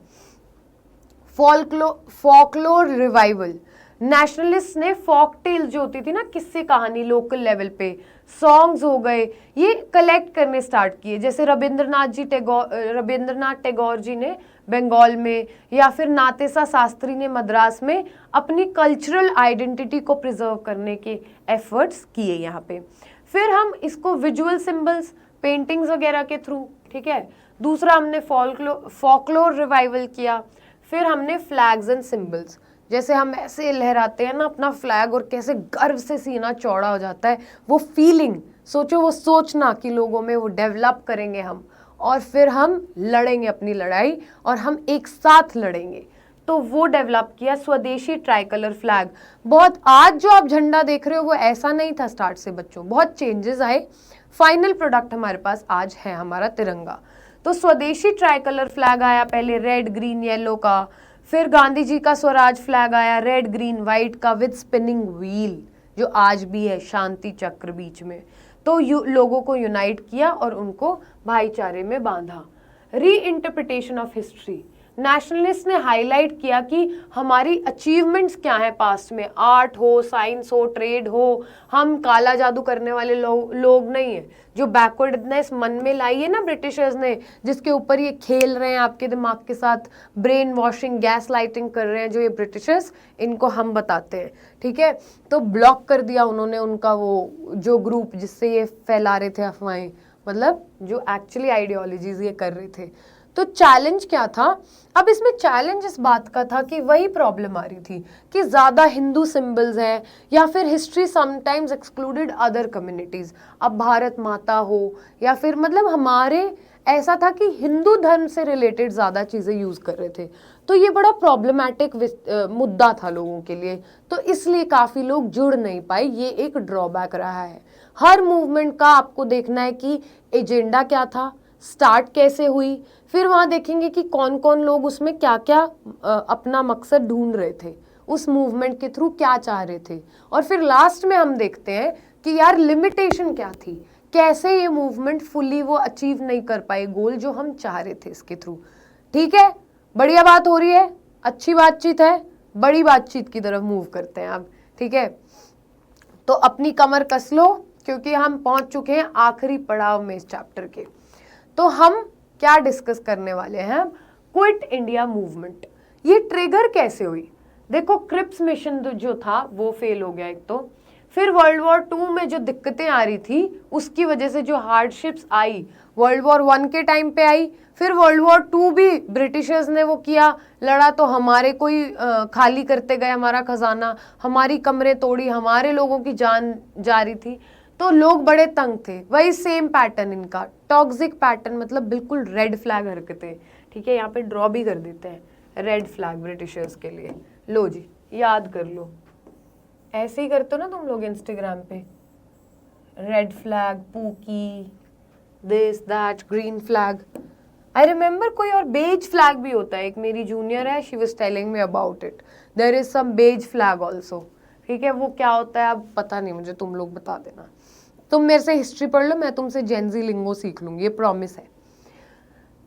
फॉकलोर रिवाइवल, नेशनलिस्ट ने फॉक टेल्स जो होती थी ना, किस्से कहानी लोकल लेवल पे, सॉन्ग्स हो गए, ये कलेक्ट करने स्टार्ट किए। जैसे रविंद्रनाथ टैगोर जी ने बंगाल में, या फिर नातेसा शास्त्री ने मद्रास में अपनी कल्चरल आइडेंटिटी को प्रिजर्व करने के एफर्ट्स किए यहाँ पे। फिर हम इसको विजुअल सिंबल्स, पेंटिंग्स वगैरह के थ्रू, ठीक है। दूसरा हमने फॉकलोर रिवाइवल किया। फिर हमने फ्लैग्स एंड सिंबल्स, जैसे हम ऐसे लहराते हैं ना अपना फ्लैग और कैसे गर्व से सीना चौड़ा हो जाता है, वो फीलिंग सोचो, वो सोचना कि लोगों में वो डेवलप करेंगे हम, और फिर हम लड़ेंगे अपनी लड़ाई और हम एक साथ लड़ेंगे। तो वो डेवलप किया स्वदेशी ट्राई कलर फ्लैग। बहुत आज जो आप झंडा देख रहे हो वो ऐसा नहीं था स्टार्ट से बच्चों, बहुत चेंजेस आए। फाइनल प्रोडक्ट हमारे पास आज है हमारा तिरंगा। तो स्वदेशी ट्राई कलर फ्लैग आया पहले रेड ग्रीन येलो का, फिर गांधी जी का स्वराज फ्लैग आया रेड ग्रीन वाइट का विद स्पिनिंग व्हील, जो आज भी है, शांति चक्र बीच में। तो लोगों को यूनाइट किया और उनको भाईचारे में बांधा। री इंटरप्रिटेशन ऑफ हिस्ट्री, नेशनलिस्ट ने हाईलाइट किया कि हमारी अचीवमेंट्स क्या हैं पास्ट में, आर्ट हो, साइंस हो, ट्रेड हो, हम काला जादू करने वाले लोग नहीं हैं। जो बैकवर्डनेस मन में लाई है ना ब्रिटिशर्स ने, जिसके ऊपर ये खेल रहे हैं आपके दिमाग के साथ, ब्रेन वॉशिंग, गैस लाइटिंग कर रहे हैं जो ये ब्रिटिशर्स, इनको हम बताते हैं, ठीक है। तो ब्लॉक कर दिया उन्होंने उनका वो जो ग्रुप जिससे ये फैला रहे थे अफवाहें, मतलब जो एक्चुअली आइडियोलॉजीज ये कर रहे थे। तो चैलेंज क्या था? अब इसमें चैलेंज इस बात का था कि वही प्रॉब्लम आ रही थी कि ज़्यादा हिंदू सिंबल्स हैं, या फिर history sometimes excluded other communities. अब भारत माता हो, या फिर मतलब हमारे ऐसा था कि हिंदू धर्म से रिलेटेड ज़्यादा चीज़ें यूज़ कर रहे थे। तो ये बड़ा प्रॉब्लमैटिक मुद्दा था लोगों के लिए, तो इसलिए काफ़ी लोग जुड़ नहीं पाए। ये एक ड्रॉबैक रहा है। हर मूवमेंट का आपको देखना है कि एजेंडा क्या था, स्टार्ट कैसे हुई, फिर वहाँ देखेंगे कि कौन कौन लोग उसमें क्या क्या अपना मकसद ढूंढ रहे थे, उस मूवमेंट के थ्रू क्या चाह रहे थे, और फिर लास्ट में हम देखते हैं कि यार लिमिटेशन क्या थी, कैसे ये मूवमेंट फुली वो अचीव नहीं कर पाए गोल जो हम चाह रहे थे इसके थ्रू। ठीक है, बढ़िया बात हो रही है, अच्छी बातचीत है, बड़ी बातचीत की तरफ मूव करते हैं अब। ठीक है, तो अपनी कमर कस लो क्योंकि हम पहुंच चुके हैं आखिरी पड़ाव में इस चैप्टर के। तो हम क्या डिस्कस करने वाले हैं? Quit India movement. ये ट्रिगर कैसे हुई? देखो, क्रिप्स मिशन जो था वो फेल हो गया एक तो, फिर वर्ल्ड वॉर 2 में जो दिक्कतें आ रही थी उसकी वजह से जो हार्डशिप्स आई वर्ल्ड वॉर 1 के टाइम पे आई, फिर वर्ल्ड वॉर 2 भी ब्रिटिशर्स ने वो किया, लड़ा तो हमारे कोई खाली करते गए हमारा खजाना, हमारी कमरे तोड़ी, हमारे लोगों की जान जा रही थी, तो लोग बड़े तंग थे। वही सेम पैटर्न इनका, टॉक्सिक पैटर्न, मतलब बिल्कुल रेड फ्लैग हरकतें। ठीक है, यहाँ पे ड्रॉ भी कर देते हैं रेड फ्लैग ब्रिटिशर्स के लिए। लो जी, याद कर लो, ऐसे ही करते हो ना तुम लोग इंस्टाग्राम पे, red flag, pookie, this that, green flag. I remember कोई और बेज फ्लैग भी होता है, एक मेरी जूनियर है, she was telling me about it, there is some beige flag also. ठीक है, वो क्या होता है अब पता नहीं मुझे, तुम लोग बता देना। तुम मेरे से हिस्ट्री पढ़ लो, मैं तुमसे जेनजी लिंगो सीख लूंगी, ये प्रॉमिस है।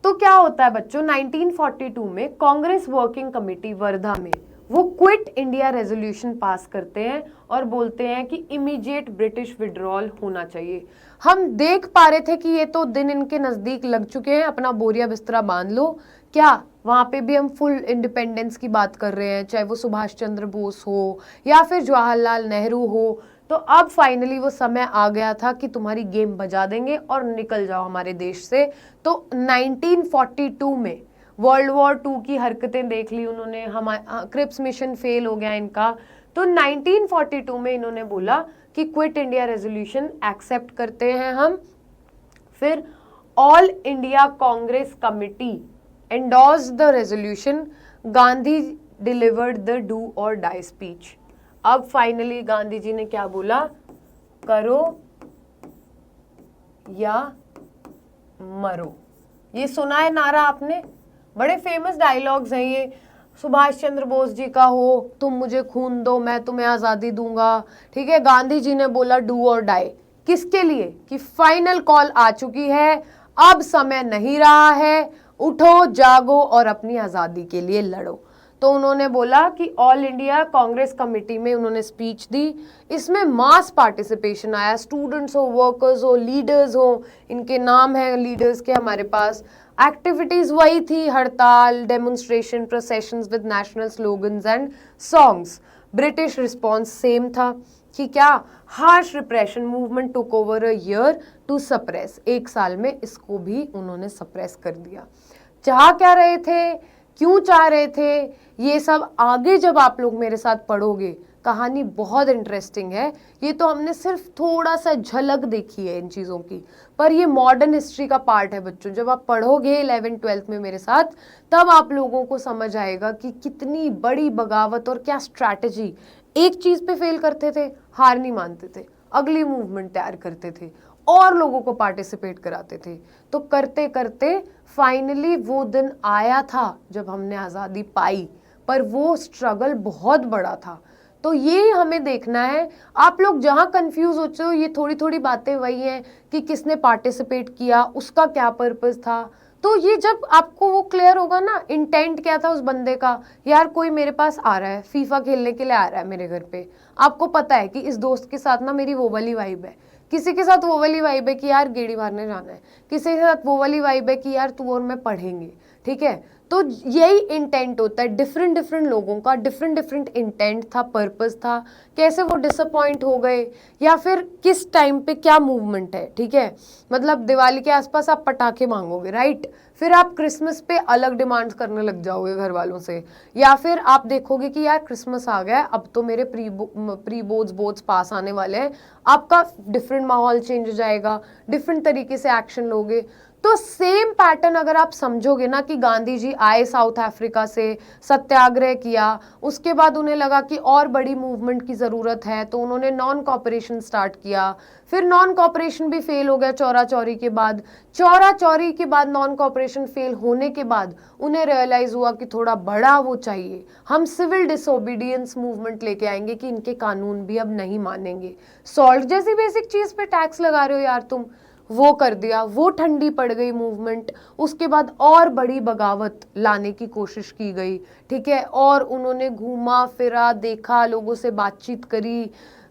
तो क्या होता है बच्चों, 1942 में कांग्रेस वर्किंग कमेटी वर्धा में वो क्विट इंडिया रेजोल्यूशन पास करते हैं और बोलते हैं कि इमीडिएट ब्रिटिश विड्रॉल होना चाहिए। हम देख पा रहे थे कि ये तो दिन इनके नजदीक लग चुके हैं, अपना बोरिया बिस्तरा बांध लो। क्या वहाँ पे भी हम फुल इंडिपेंडेंस की बात कर रहे हैं, चाहे वो सुभाष चंद्र बोस हो या फिर जवाहरलाल नेहरू हो। तो अब फाइनली वो समय आ गया था कि तुम्हारी गेम बजा देंगे और निकल जाओ हमारे देश से। तो 1942 में वर्ल्ड वॉर 2 की हरकतें देख ली उन्होंने, हमारा क्रिप्स मिशन फेल हो गया इनका, तो 1942 में इन्होंने बोला कि क्विट इंडिया रेजोल्यूशन एक्सेप्ट करते हैं हम। फिर all India Congress committee endorsed the resolution, Gandhi delivered the do और डाई स्पीच। अब फाइनली गांधी जी ने क्या बोला, करो या मरो। ये सुना है नारा आपने, बड़े फेमस डायलॉग्स हैं ये, सुभाष चंद्र बोस जी का हो, तुम मुझे खून दो मैं तुम्हें आजादी दूंगा। ठीक है, गांधी जी ने बोला डू और डाई, किसके लिए? कि फाइनल कॉल आ चुकी है, अब समय नहीं रहा है, उठो जागो और अपनी आजादी के लिए लड़ो। तो उन्होंने बोला कि ऑल इंडिया कांग्रेस कमेटी में उन्होंने स्पीच दी, इसमें मास पार्टिसिपेशन आया, स्टूडेंट्स हो, वर्कर्स हो, लीडर्स हो, इनके नाम हैं लीडर्स के हमारे पास। एक्टिविटीज वही थी, हड़ताल, demonstration, processions with national slogans and songs. British response same था कि क्या, harsh repression movement took over a year to suppress, 1 साल में इसको भी उन्होंने सप्रेस कर दिया। चाह क्या रहे थे, क्यों चाह रहे थे, ये सब आगे जब आप लोग मेरे साथ पढ़ोगे, कहानी बहुत इंटरेस्टिंग है। ये तो हमने सिर्फ थोड़ा सा झलक देखी है इन चीज़ों की, पर ये मॉडर्न हिस्ट्री का पार्ट है बच्चों। जब आप पढ़ोगे 11th-12th में मेरे साथ, तब आप लोगों को समझ आएगा कि कितनी बड़ी बगावत और क्या स्ट्रैटेजी। एक चीज़ पे फेल करते थे, हार नहीं मानते थे, अगली मूवमेंट तैयार करते थे और लोगों को पार्टिसिपेट कराते थे। तो करते करते फाइनली वो दिन आया था जब हमने आज़ादी पाई, पर वो स्ट्रगल बहुत बड़ा था। तो ये हमें देखना है। आप लोग जहाँ कंफ्यूज होते हो, ये थोड़ी थोड़ी बातें वही हैं कि किसने पार्टिसिपेट किया, उसका क्या पर्पस था। तो ये जब आपको वो क्लियर होगा ना, इंटेंट क्या था उस बंदे का, यार कोई मेरे पास आ रहा है, फीफा खेलने के लिए आ रहा है मेरे घर पे, आपको पता है कि इस दोस्त के साथ ना मेरी वो वाली वाइब है, किसी के साथ वो वाली वाइब है कि यार गेड़ी मारने जाना है, किसी के साथ वो वाली वाइब है कि यार तू और मैं पढ़ेंगे। ठीक है, तो यही इंटेंट होता है। डिफरेंट डिफरेंट लोगों का डिफरेंट डिफरेंट इंटेंट था, पर्पस था, कैसे वो डिसअपॉइंट हो गए या फिर किस टाइम पे क्या मूवमेंट है। ठीक है, मतलब दिवाली के आसपास आप पटाखे मांगोगे, राइट, फिर आप क्रिसमस पे अलग डिमांड्स करने लग जाओगे घर वालों से, या फिर आप देखोगे कि यार क्रिसमस आ गया है, अब तो मेरे प्री बोर्ड्स पास आने वाले हैं, आपका डिफरेंट माहौल चेंज हो जाएगा, डिफरेंट तरीके से एक्शन लोगे। तो सेम पैटर्न अगर आप समझोगे ना कि गांधी जी आए साउथ अफ्रीका से, सत्याग्रह किया, उसके बाद उन्हें लगा कि और बड़ी मूवमेंट की ज़रूरत है, तो उन्होंने नॉन कॉपरेशन स्टार्ट किया, फिर नॉन कॉपरेशन भी फेल हो गया चौरा चौरी के बाद, नॉन कॉपरेशन फेल होने के बाद उन्हें रियलाइज हुआ कि थोड़ा बड़ा वो चाहिए, हम सिविल डिसोबीडियंस मूवमेंट लेके आएंगे कि इनके कानून भी अब नहीं मानेंगे। सॉल्ट जैसी बेसिक चीज़ पे टैक्स लगा रहे हो यार तुम, वो कर दिया, वो ठंडी पड़ गई मूवमेंट। उसके बाद और बड़ी बगावत लाने की कोशिश की गई, ठीक है, और उन्होंने घूमा फिरा, देखा, लोगों से बातचीत करी,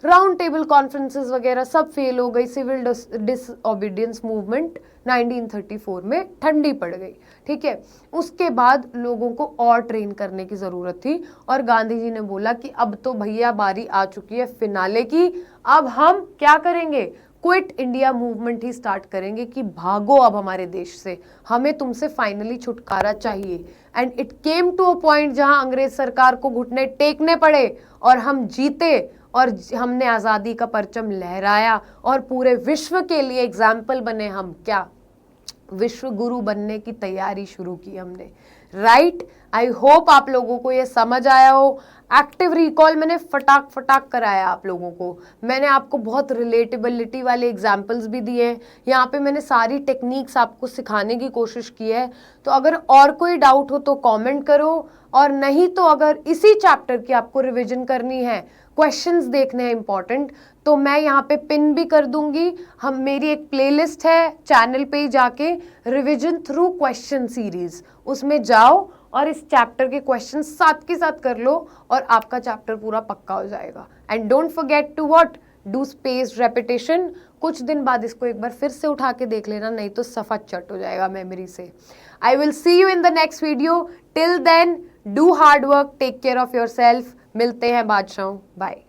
राउंड टेबल कॉन्फ्रेंसेस वगैरह सब फेल हो गई। सिविल डिसओबीडियंस मूवमेंट 1934 में ठंडी पड़ गई, ठीक है। उसके बाद लोगों को और ट्रेन करने की ज़रूरत थी, और गांधी जी ने बोला कि अब तो भैया बारी आ चुकी है फिनाले की, अब हम क्या करेंगे, क्विट इंडिया मूवमेंट ही स्टार्ट करेंगे कि भागो अब हमारे देश से, हमें तुमसे फाइनली छुटकारा चाहिए। And it came to a point जहां अंग्रेज सरकार को घुटने टेकने पड़े और हम जीते, और हमने आज़ादी का परचम लहराया और पूरे विश्व के लिए एग्जाम्पल बने हम, क्या विश्व गुरु बनने की तैयारी शुरू की हमने, राइट। आई होप आप लोगों को ये समझ आया हो। एक्टिव रिकॉल मैंने फटाक फटाक कराया आप लोगों को, मैंने आपको बहुत रिलेटेबिलिटी वाले एग्जाम्पल्स भी दिए हैं, यहाँ पे मैंने सारी टेक्निक्स आपको सिखाने की कोशिश की है। तो अगर और कोई डाउट हो तो कमेंट करो, और नहीं तो अगर इसी चैप्टर की आपको रिवीजन करनी है, क्वेश्चंस देखने हैं इंपॉर्टेंट, तो मैं यहाँ पे पिन भी कर दूंगी। मेरी एक प्लेलिस्ट है चैनल पे ही जाके, रिवीजन थ्रू क्वेश्चन सीरीज, उसमें जाओ और इस चैप्टर के क्वेश्चन साथ के साथ कर लो और आपका चैप्टर पूरा पक्का हो जाएगा। And don't forget to what, do spaced repetition. कुछ दिन बाद इसको एक बार फिर से उठा के देख लेना, नहीं तो सफा चट हो जाएगा मेमोरी से। I will see you in the next video, till then do hard work, take care of yourself. मिलते हैं बादशाहों, बाय।